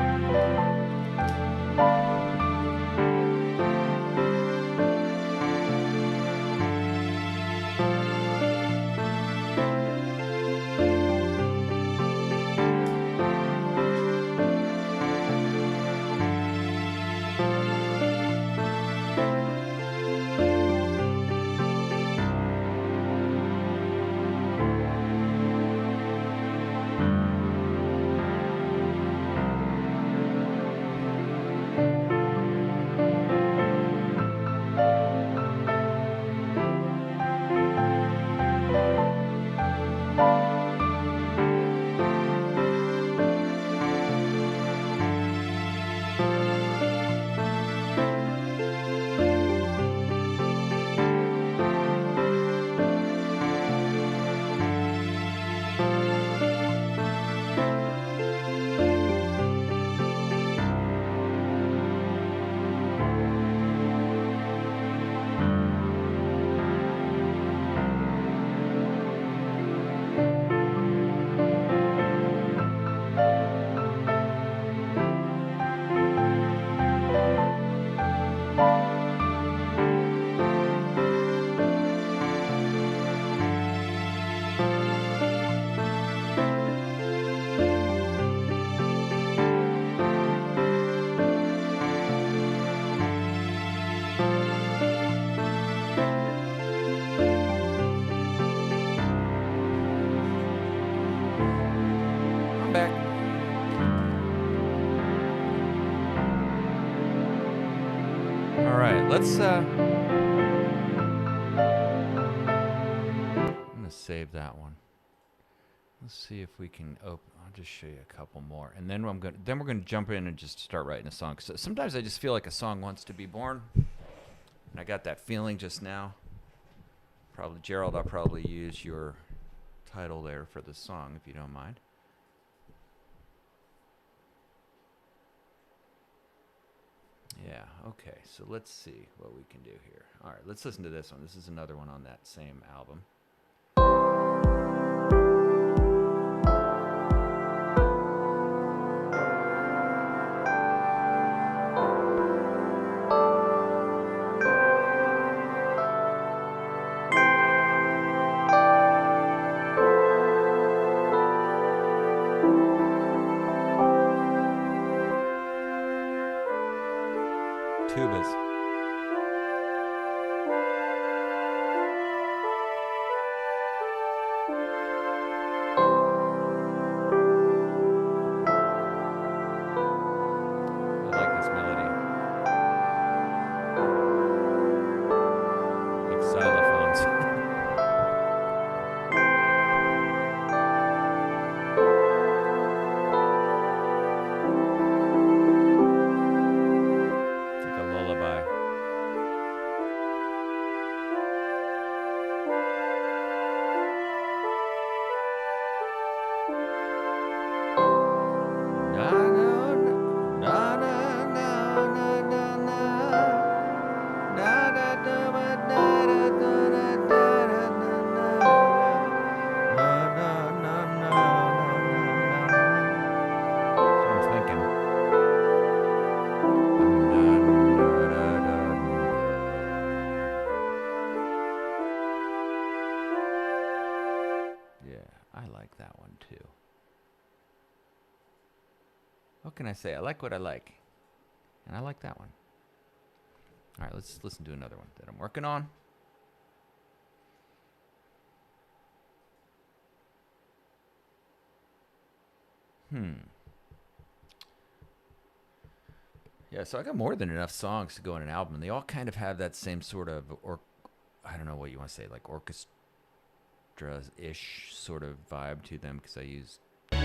All right, let's. I'm gonna save that one. Let's see if we can open. I'll just show you a couple more, and then we're gonna jump in and just start writing a song. So sometimes I just feel like a song wants to be born, and I got that feeling just now. Probably, Gerald, I'll probably use your title there for the song if you don't mind. Yeah, okay, so let's see what we can do here. All right, let's listen to this one. This is another one on that same album. Tubas. I like this melody. Like xylophones. It's like a lullaby. Na na na na na na na na na da da ba da da da da da na na na na na na. That's what I'm thinking. Yeah, I like that one too. What can I say? I like what I like. And I like that one. All right, let's listen to another one that I'm working on. Yeah, so I got more than enough songs to go in an album. They all kind of have that same sort of, or I don't know what you want to say, like orchestra-ish sort of vibe to them, because I use this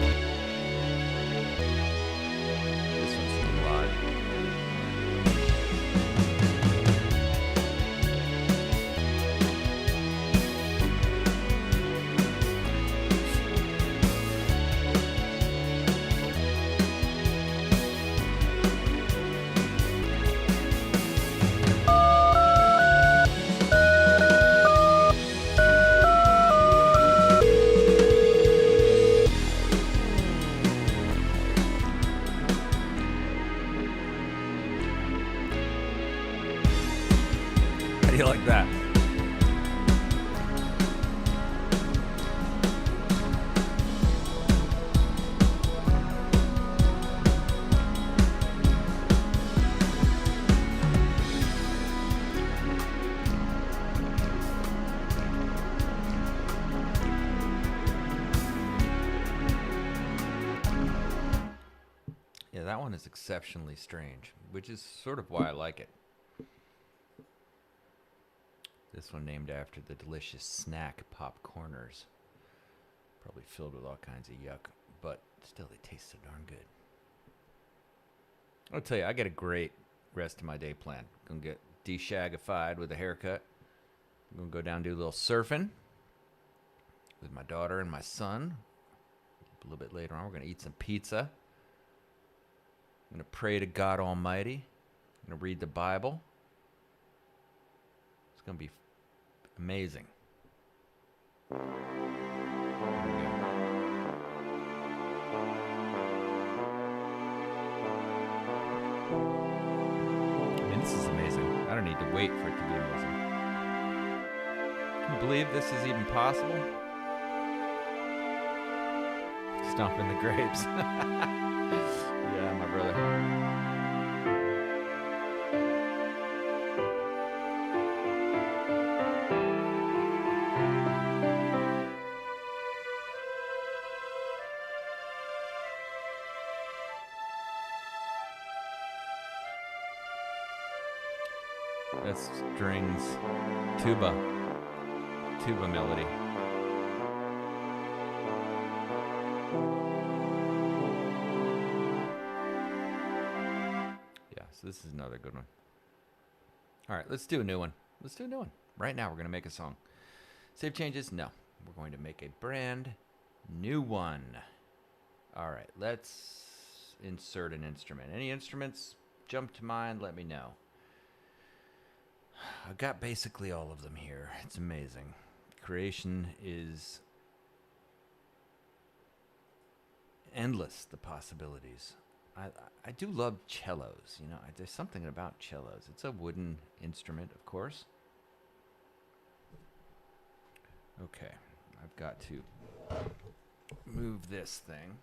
one's a lot. How do you like that? Yeah, that one is exceptionally strange, which is sort of why I like it. This one named after the delicious snack popcorners. Probably filled with all kinds of yuck, but still they taste so darn good. I'll tell you, I got a great rest of my day planned. Gonna get de-shagified with a haircut. I'm gonna go down and do a little surfing with my daughter and my son. A little bit later on, we're gonna eat some pizza. I'm gonna pray to God Almighty. I'm gonna read the Bible. It's gonna be amazing. Here we go. I mean, this is amazing. I don't need to wait for it to be amazing. Can you believe this is even possible? Stomping the grapes. Yeah, my brother. That's strings, tuba melody. Yeah, so this is another good one. All right, let's do a new one. Let's do a new one. Right now, we're going to make a song. Save changes? No. We're going to make a brand new one. All right, let's insert an instrument. Any instruments jump to mind? Let me know. I've got basically all of them here. It's amazing. Creation is endless, the possibilities. I do love cellos. You know, there's something about cellos. It's a wooden instrument, of course. Okay, I've got to move this thing.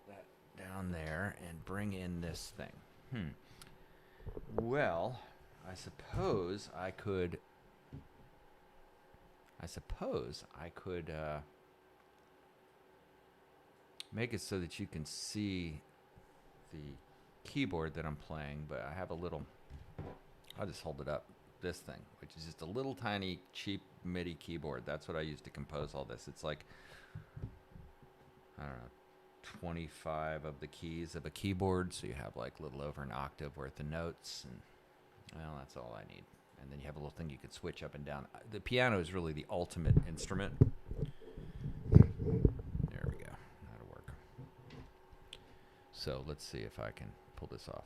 That down there and bring in this thing. Well, I suppose I could make it so that you can see the keyboard that I'm playing, but I have a little, I'll just hold it up, this thing, which is just a little tiny cheap MIDI keyboard. That's what I use to compose all this. It's like, I don't know, 25 of the keys of a keyboard, so you have like a little over an octave worth of notes, and well, that's all I need. And then you have a little thing you can switch up and down. The piano is really the ultimate instrument. There we go. That'll work. So let's see if I can pull this off.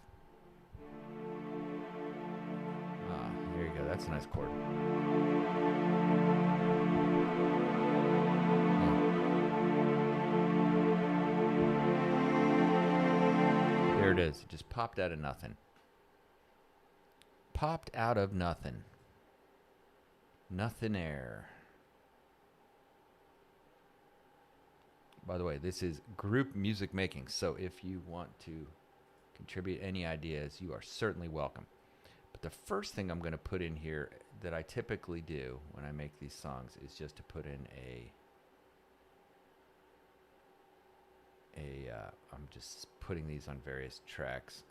Ah, there you go. That's a nice chord. Oh. There it is. It just popped out of nothing. Popped out of nothing. Nothing air. By the way, this is group music making, so if you want to contribute any ideas, you are certainly welcome. But the first thing I'm going to put in here that I typically do when I make these songs is just to put in I'm just putting these on various tracks.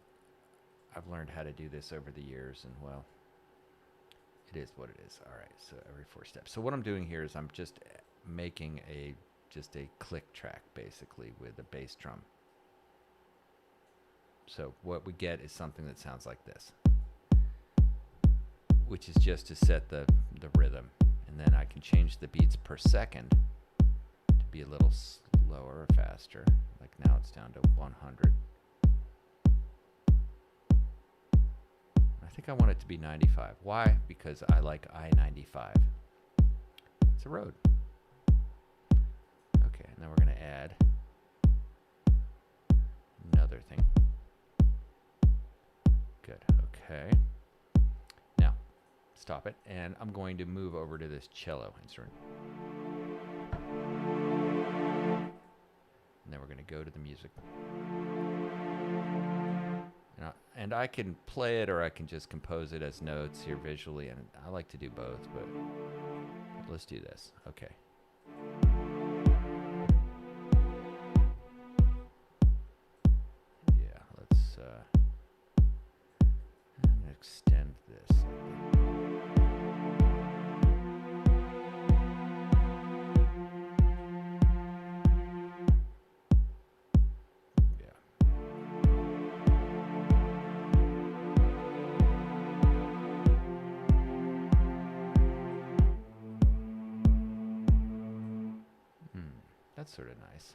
I've learned how to do this over the years, and well, it is what it is. All right, so every 4 steps. So what I'm doing here is I'm just making just a click track, basically, with a bass drum. So what we get is something that sounds like this, which is just to set the rhythm. And then I can change the beats per second to be a little slower or faster. Like now it's down to 100. I think I want it to be 95. Why? Because I like I-95. It's a road. Okay, and then we're going to add another thing. Good. Okay. Now, stop it, and I'm going to move over to this cello instrument. And then we're going to go to the music. And I can play it, or I can just compose it as notes here visually, and I like to do both, but let's do this. Okay. Yeah, let's I'm gonna extend this. That's sort of nice.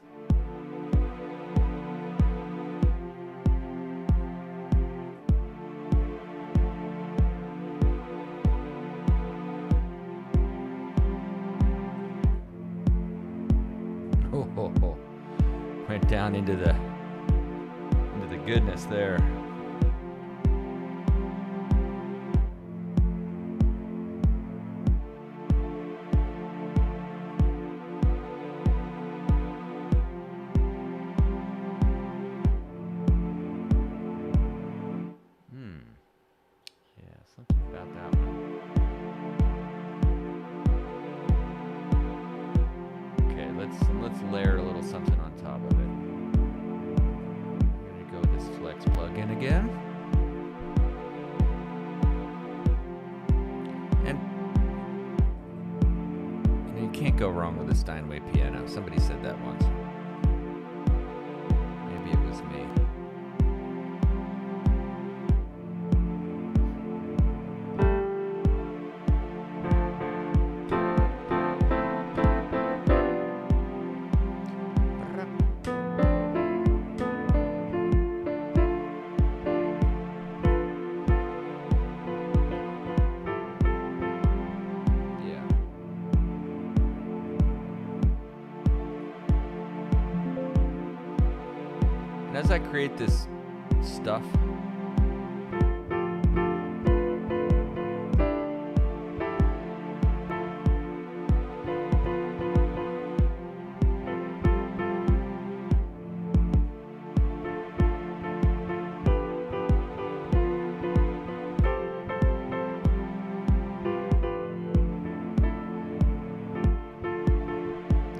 Oh. Went down into the goodness there. Let's layer a little something on top of it. I'm going to go with this flex Steinway piano. Somebody said that once. Maybe it was me. As I create this stuff,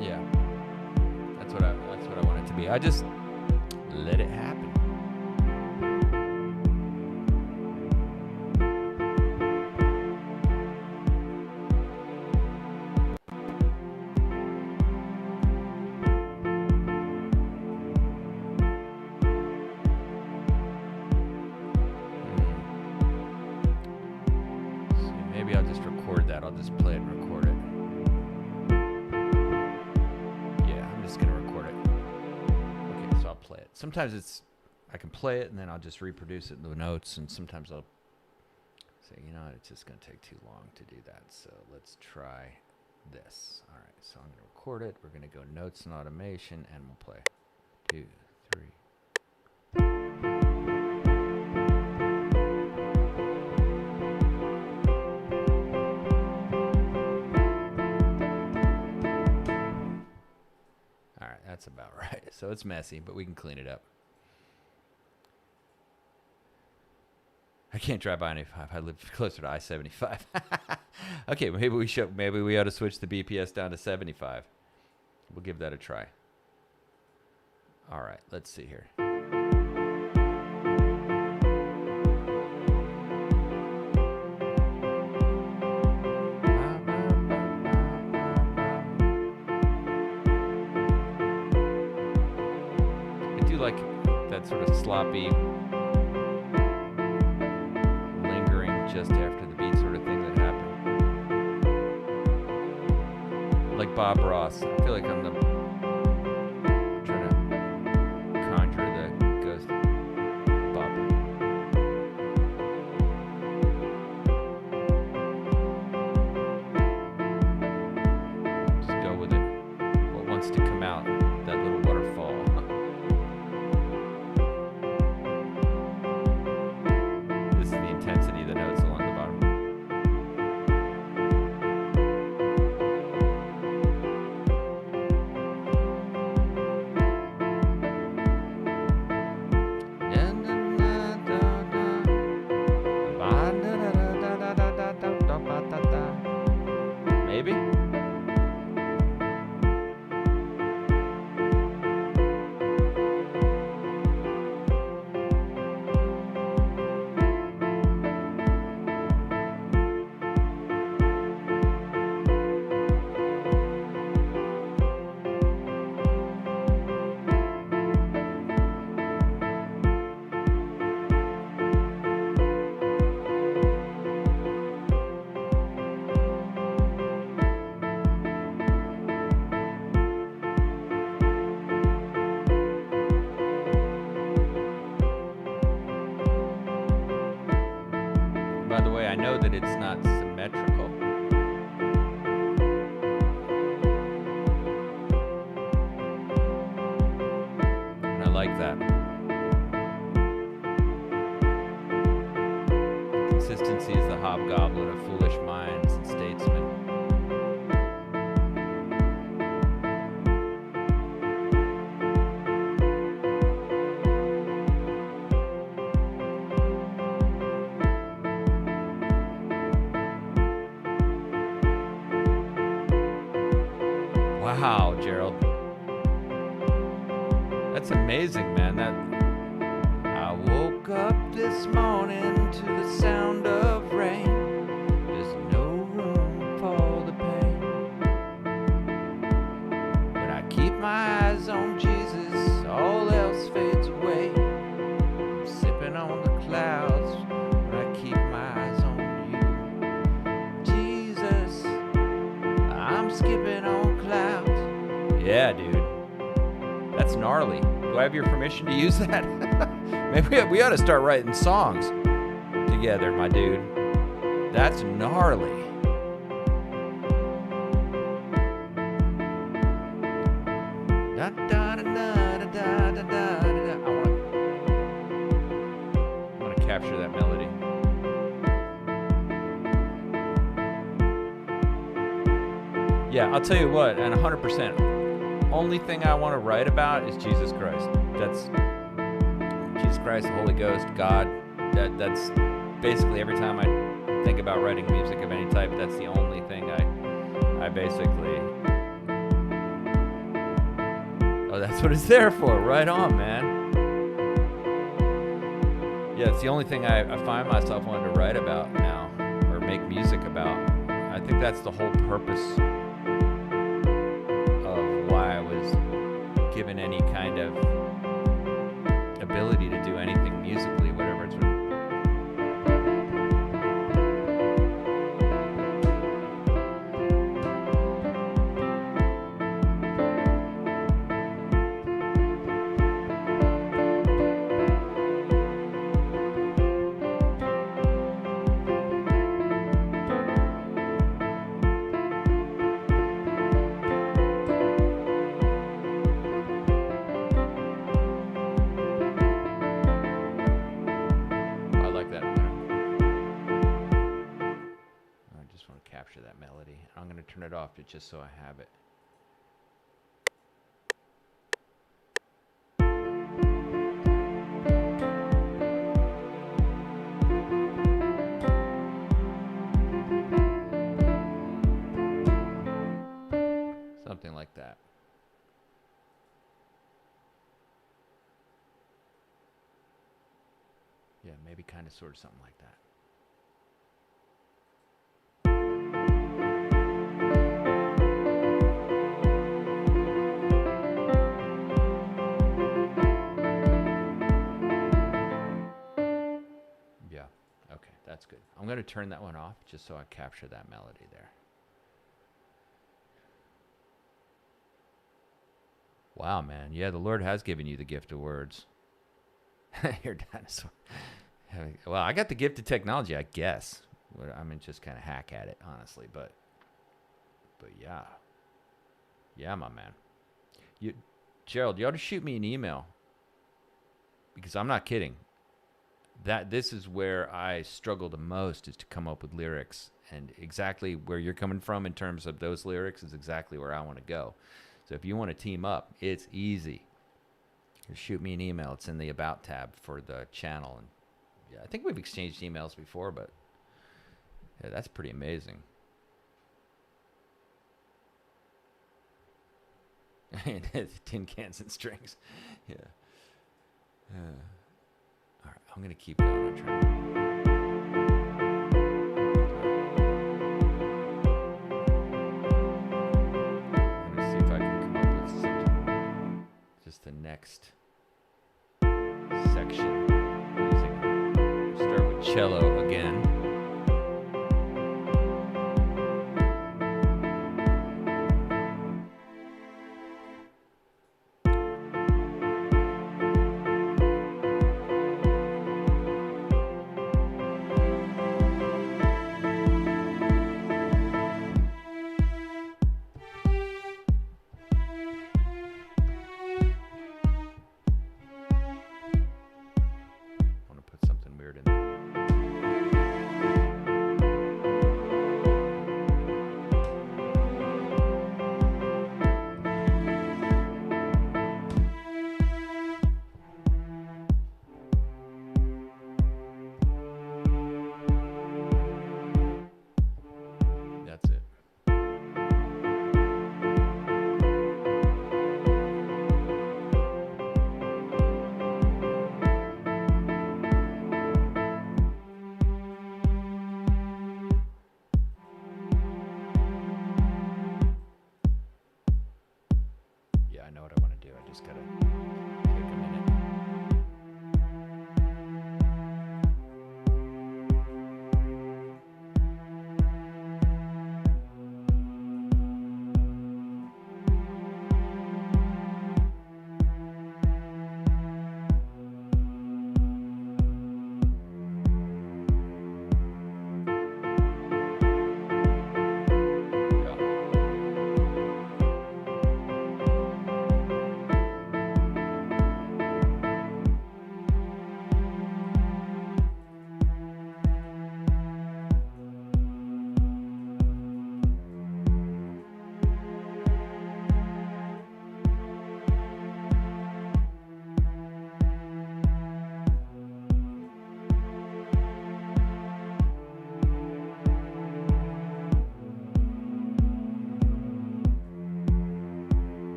yeah, that's what I want it to be. I just let it happen. See, maybe I'll just record that. I'll just play it and record it. Yeah, I'm just gonna record it. Okay, so I'll play it. Sometimes I can play it and then I'll just reproduce it in the notes, and sometimes I'll say, you know what, it's just going to take too long to do that, so let's try this. All right, so I'm going to record it. We're going to go notes and automation, and we'll play. 2, 3. All right, that's about right. So it's messy, but we can clean it up. I can't drive by 95. I live closer to I-75. Okay, maybe we ought to switch the BPS down to 75. We'll give that a try. All right, let's see here. I do like that sort of sloppy, just after the beat sort of thing that happen. Like Bob Ross. I feel like I'm trying to conjure the ghost Bob. Just go with it. What wants to come out, that little waterfall. This is the intensity of the notes along the bottom. Maybe? By the way, I know that it's not symmetrical. And I like that. Consistency is the hobgoblin of foolish minds and statesmen. Wow, Gerald. That's amazing, man. I woke up this morning to the sound of rain. There's no room for the pain. That's gnarly. Do I have your permission to use that? Maybe we ought to start writing songs together, my dude. That's gnarly. Da, da, da, da, da, da, da, da. I want to capture that melody. Yeah, I'll tell you what, and 100%. Only thing I want to write about is Jesus Christ. That's Jesus Christ, the Holy Ghost, God. That's basically every time I think about writing music of any type, that's the only thing I basically... Oh, that's what it's there for. Right on, man. Yeah, it's the only thing I find myself wanting to write about now, or make music about. I think that's the whole purpose of why I was given any kind of ability to do anything musically, whatever it's. That melody. I'm going to turn it off just so I have it. Something like that. Yeah, maybe kind of sort of something like that. That's good. I'm going to turn that one off just so I capture that melody there. Wow, man. Yeah, the Lord has given you the gift of words. You're a dinosaur. Well, I got the gift of technology, I guess. I mean, just kind of hack at it, honestly. But yeah. Yeah, my man. Gerald, you ought to shoot me an email. Because I'm not kidding. This is where I struggle the most, is to come up with lyrics, and exactly where you're coming from in terms of those lyrics is exactly where I want to go. So if you want to team up, it's easy. Just shoot me an email. It's in the About tab for the channel. And yeah, I think we've exchanged emails before, but yeah, that's pretty amazing. Tin cans and strings. Yeah. All right, I'm going to keep going. I'm trying to... I'm going to see if I can come up with something. Just the next section. Start with cello again.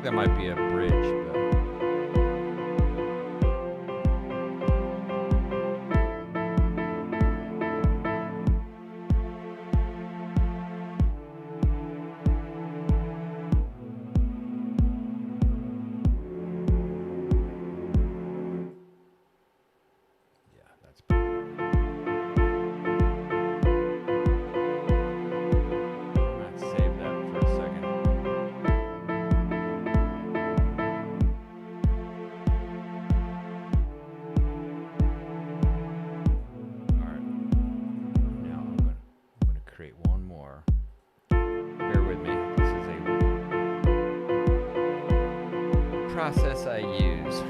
that might be a bridge, but yeah, that's pretty. I'm gonna save that for a second. Create one more. Bear with me. This is a process I use.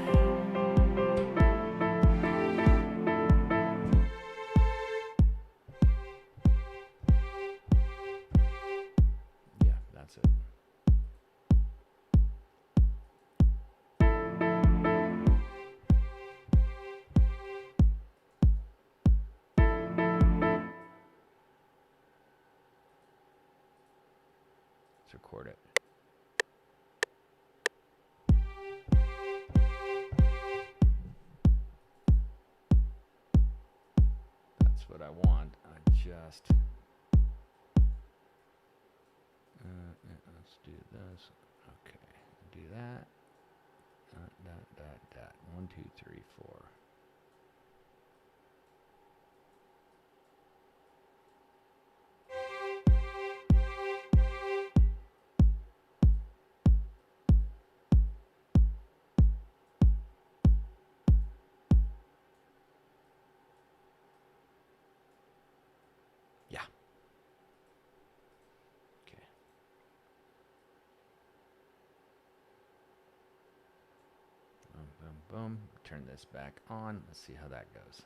Yeah, that's it. Let's record it. That's what I want. I just let's do this. Okay, do that. Dot. 1, 2, 3, 4. Yeah. Okay. Boom, boom, boom. Turn this back on. Let's see how that goes.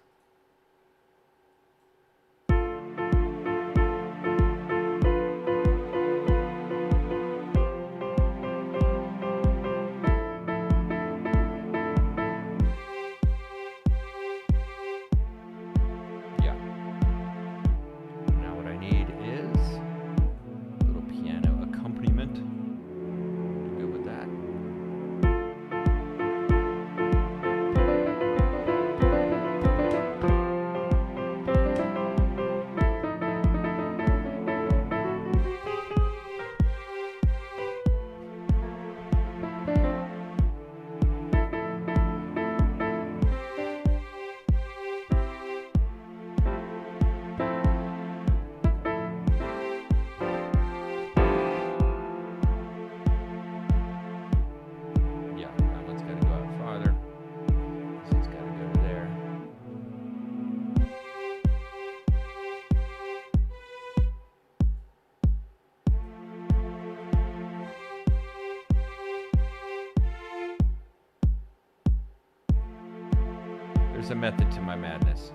There's a method to my madness.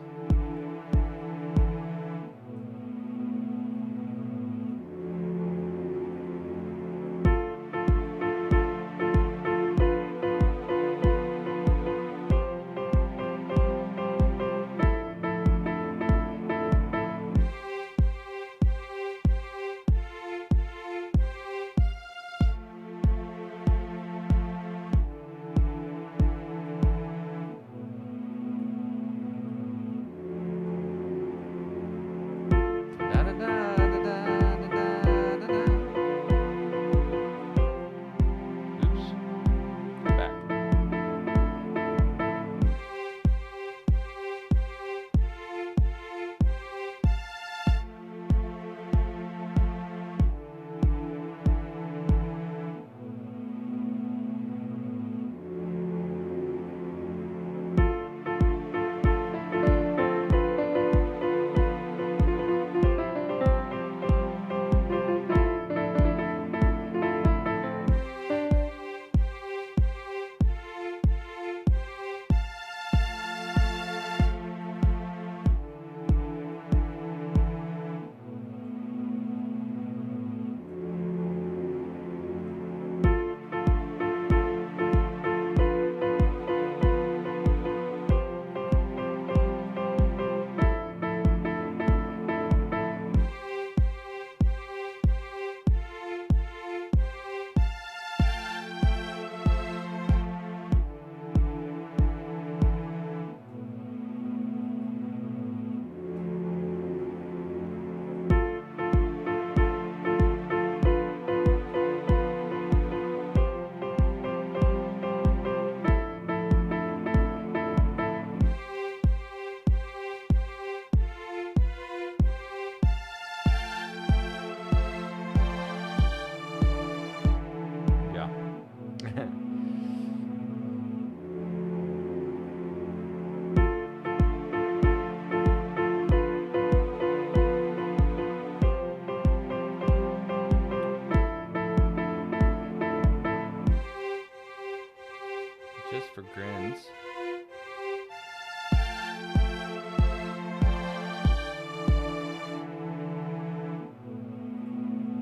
just for grins.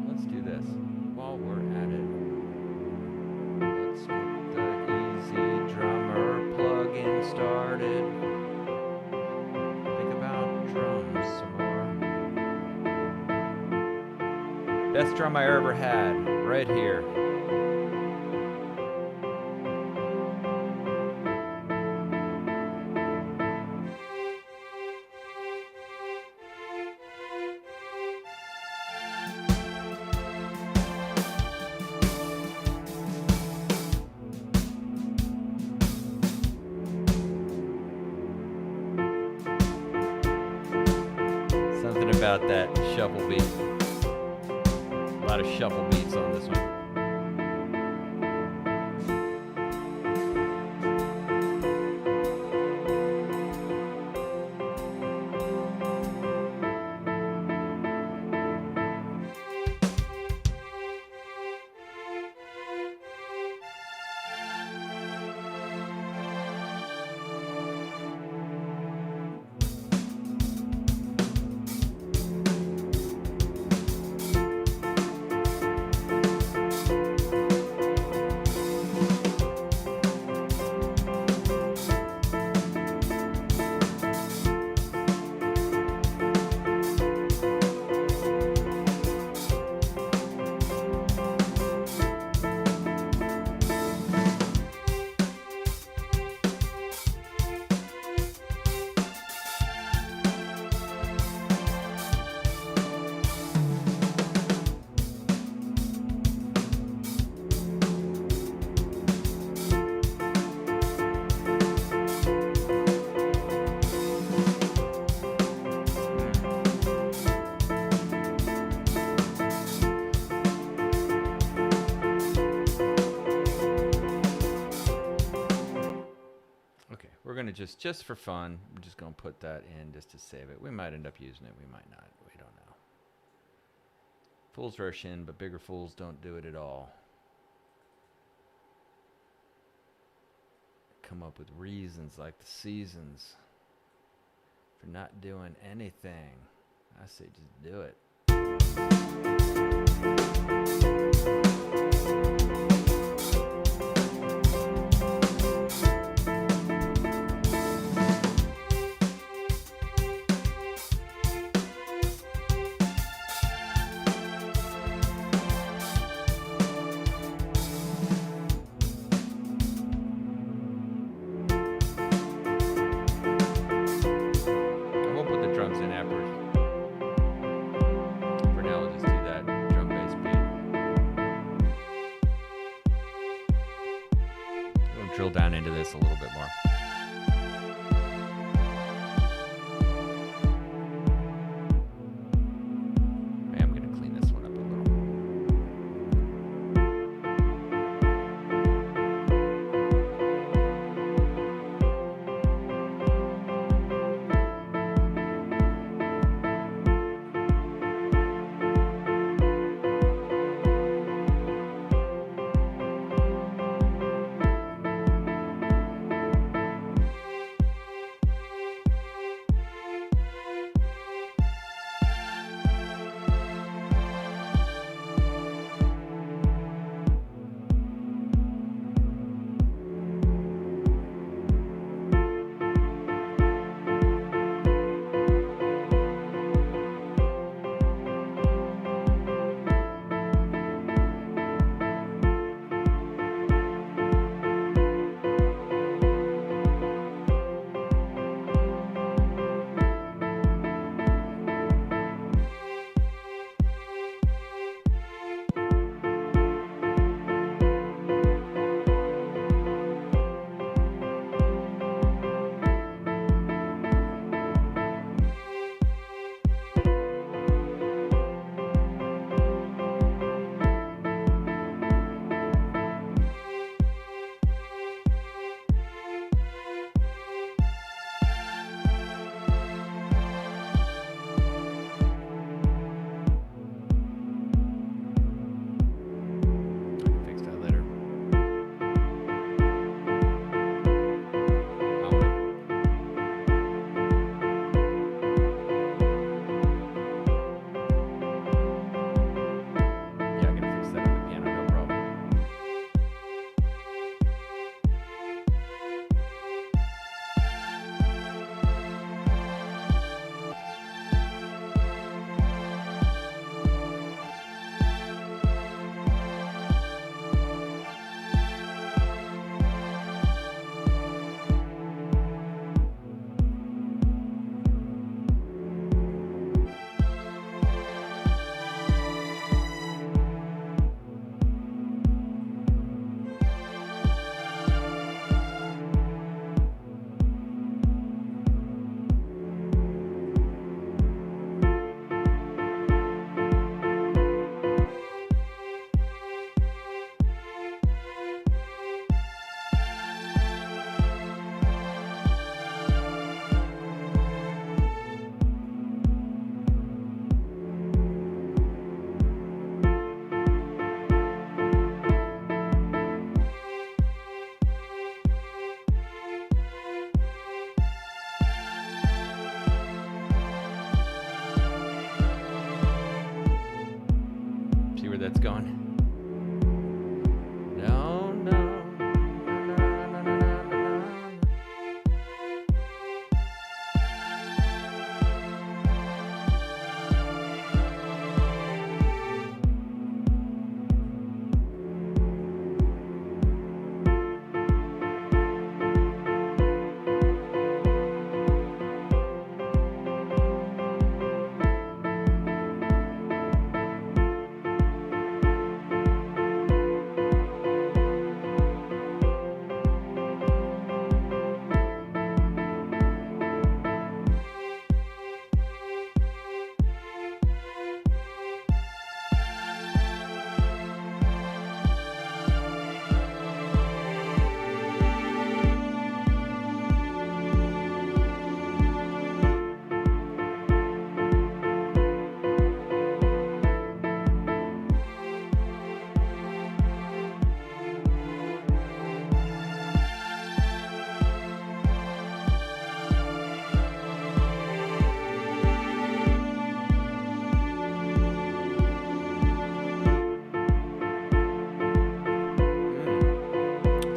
Let's do this while we're at it. Let's get the Easy Drummer plugin started. Think about drums some more. Best drum I ever had, right here. Something about that shuffle beat. A lot of shuffle beats on this one. We're going to just for fun, we're just going to put that in just to save it. We might end up using it. We might not. We don't know. Fools rush in, but bigger fools don't do it at all. Come up with reasons like the seasons for not doing anything. I say just do it. Drill down into this a little bit more. I'm going to clean this one up a little.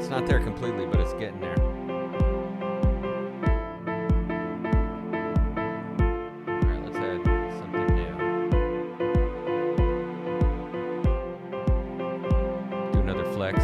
It's not there completely, but it's getting there. All right, let's add something new. Do another flex.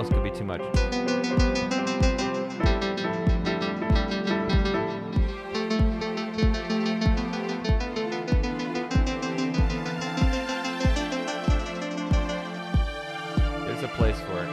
Could be too much. There's a place for it.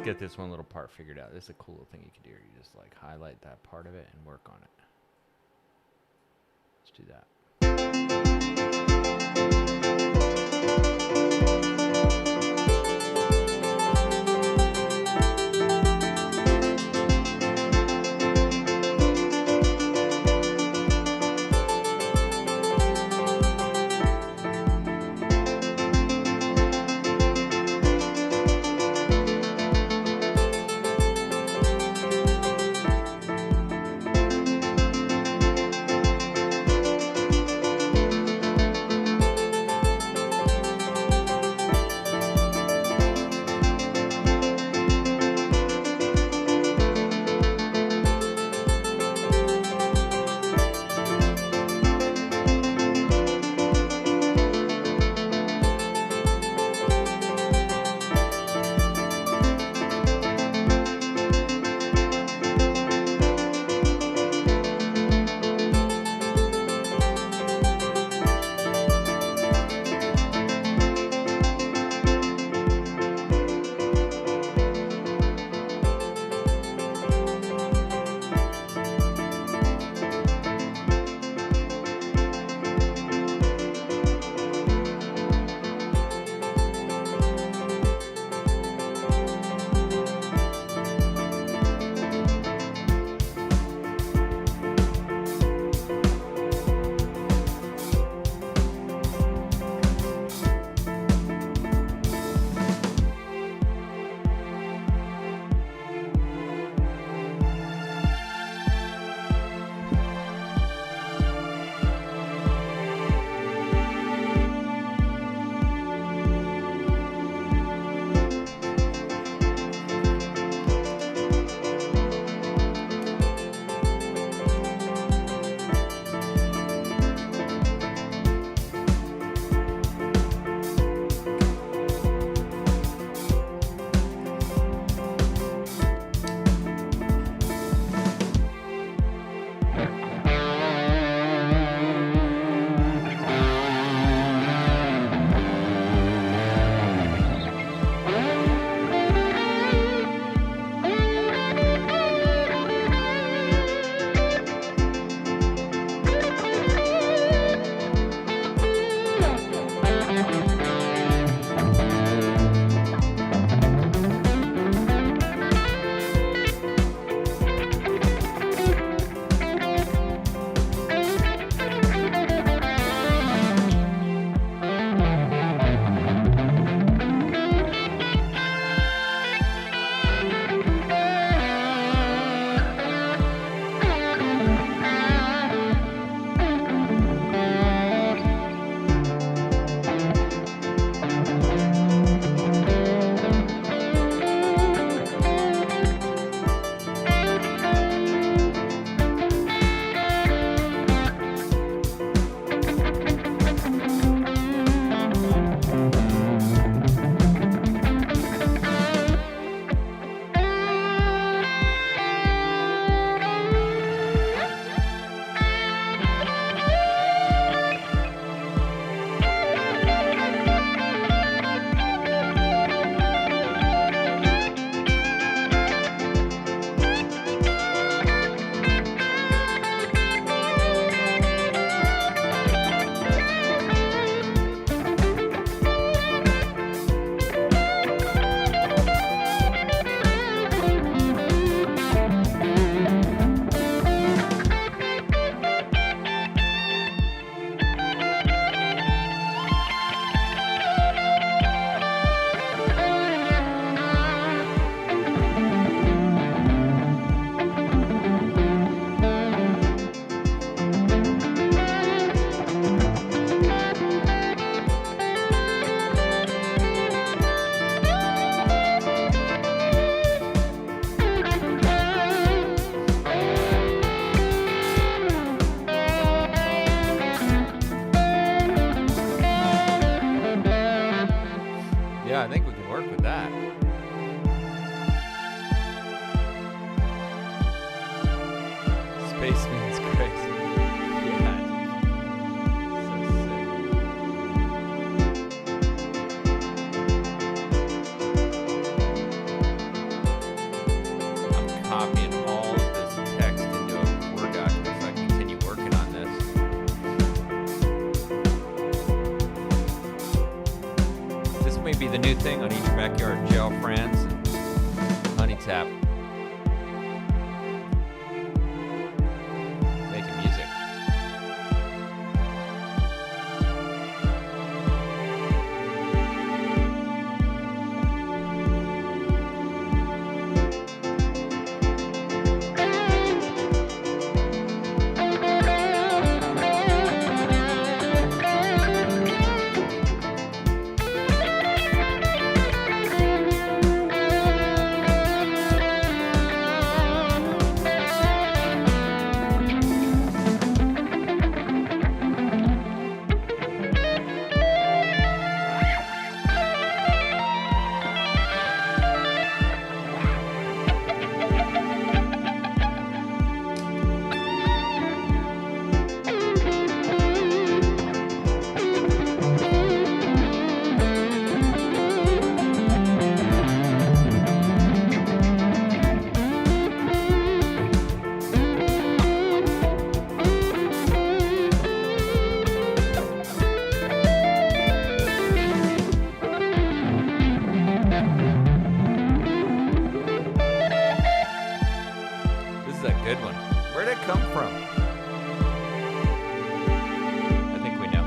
Get this one little part figured out. This is a cool little thing you can do. You just like highlight that part of it and work on it. Let's do that. Space means grace. Yeah. So sick. I'm copying all of this text into a Word document so I can continue working on this. This may be the new thing on Eat Your Backyard, Gel Friends and Hunnitap. Making music. Good one. Where'd it come from? I think we know.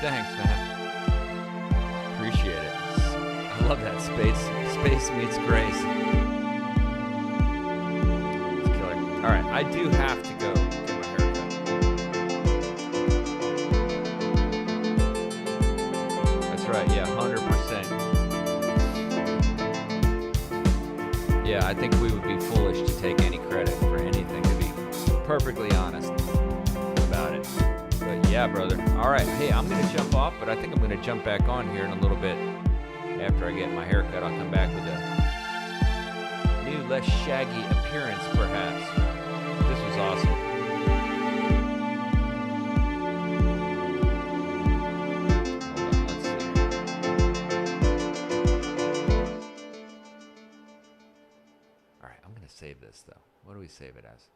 Thanks, man. Appreciate it. I love that space meets grace. It's killer. All right, I do have to go get my haircut. That's right. Yeah, 100%. Yeah, I think we would be foolish to take any credit for anything, to be perfectly honest about it. But yeah, brother. All right. Hey, I'm going to jump off, but I think I'm going to jump back on here in a little bit. After I get my haircut, I'll come back with a new, less shaggy appearance, perhaps. This was awesome. Hold on, let's see. All right, I'm going to save this, though. What do we save it as?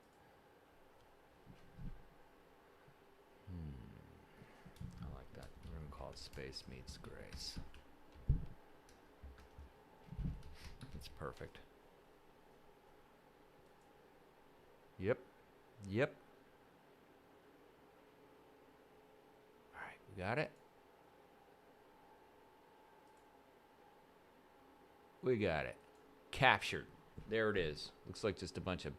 I like that. We're going to call it Space Meets Grace. It's perfect. Yep. All right, we got it. We got it. Captured. There it is. Looks like just a bunch of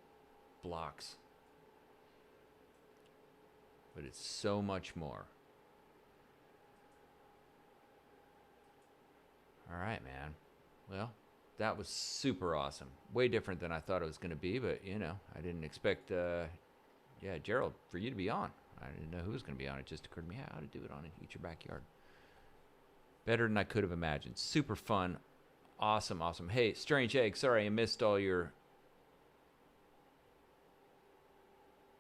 blocks. But it's so much more. All right, man. Well, that was super awesome. Way different than I thought it was going to be, but, you know, I didn't expect, Gerald, for you to be on. I didn't know who was going to be on. It just occurred to me how to do it on Eat Your Backyard. Better than I could have imagined. Super fun. Awesome. Hey, Strange Egg, sorry I missed all your...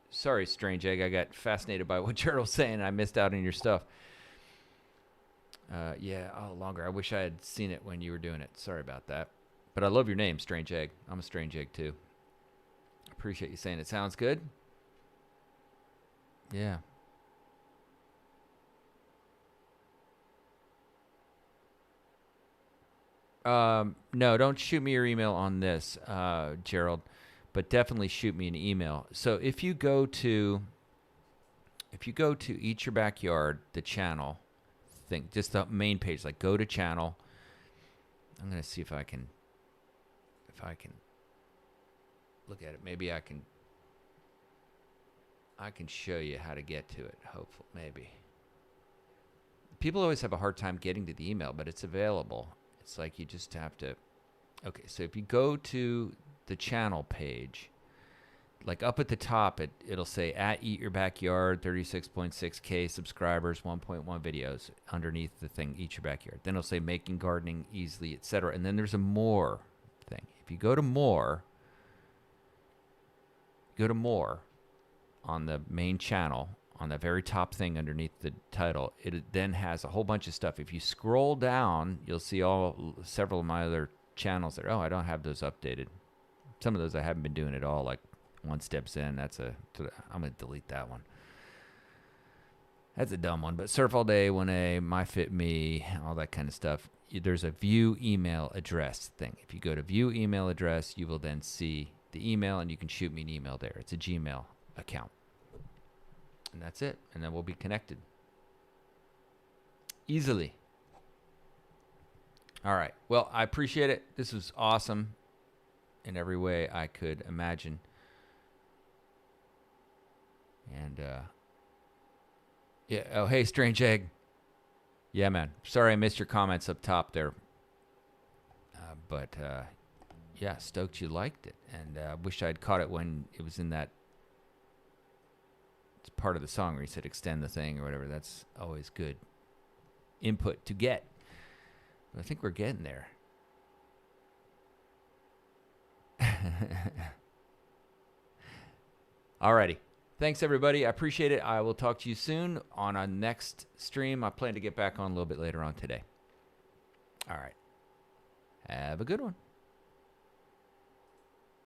Sorry, Strange Egg. I got fascinated by what Gerald was saying, and I missed out on your stuff. Longer. I wish I had seen it when you were doing it. Sorry about that. But I love your name, Strange Egg. I'm a Strange Egg, too. Appreciate you saying it. Sounds good? Yeah. No, don't shoot me your email on this, Gerald, but definitely shoot me an email. So if you go to Eat Your Backyard, the channel thing, just the main page, like go to channel. I'm going to see if I can look at it. Maybe I I can show you how to get to it, hopefully, maybe. People always have a hard time getting to the email, but it's available. It's like you just have to... Okay, so if you go to the channel page, like up at the top, it'll say at Eat Your Backyard, 36.6K subscribers, 1.1 videos underneath the thing, Eat Your Backyard. Then it'll say making gardening easily, etc. And then there's a more thing. If you go to more on the main channel, on the very top thing underneath the title, it then has a whole bunch of stuff. If you scroll down, you'll see several of my other channels there. Oh, I don't have those updated. Some of those I haven't been doing at all, like One Step Zen. I'm going to delete that one. That's a dumb one. But Surf All Day, 1A, MyFitMe, all that kind of stuff. There's a view email address thing. If you go to view email address, you will then see the email, and you can shoot me an email there. It's a Gmail account. And that's it. And then we'll be connected. Easily. All right. Well, I appreciate it. This was awesome in every way I could imagine. And, yeah. Oh, hey, Strange Egg. Yeah, man. Sorry I missed your comments up top there. But yeah, stoked you liked it. And wish I'd caught it when it was in that it's part of the song where he said extend the thing or whatever. That's always good input to get. But I think we're getting there. Alrighty. Thanks, everybody. I appreciate it. I will talk to you soon on a next stream. I plan to get back on a little bit later on today. All right. Have a good one.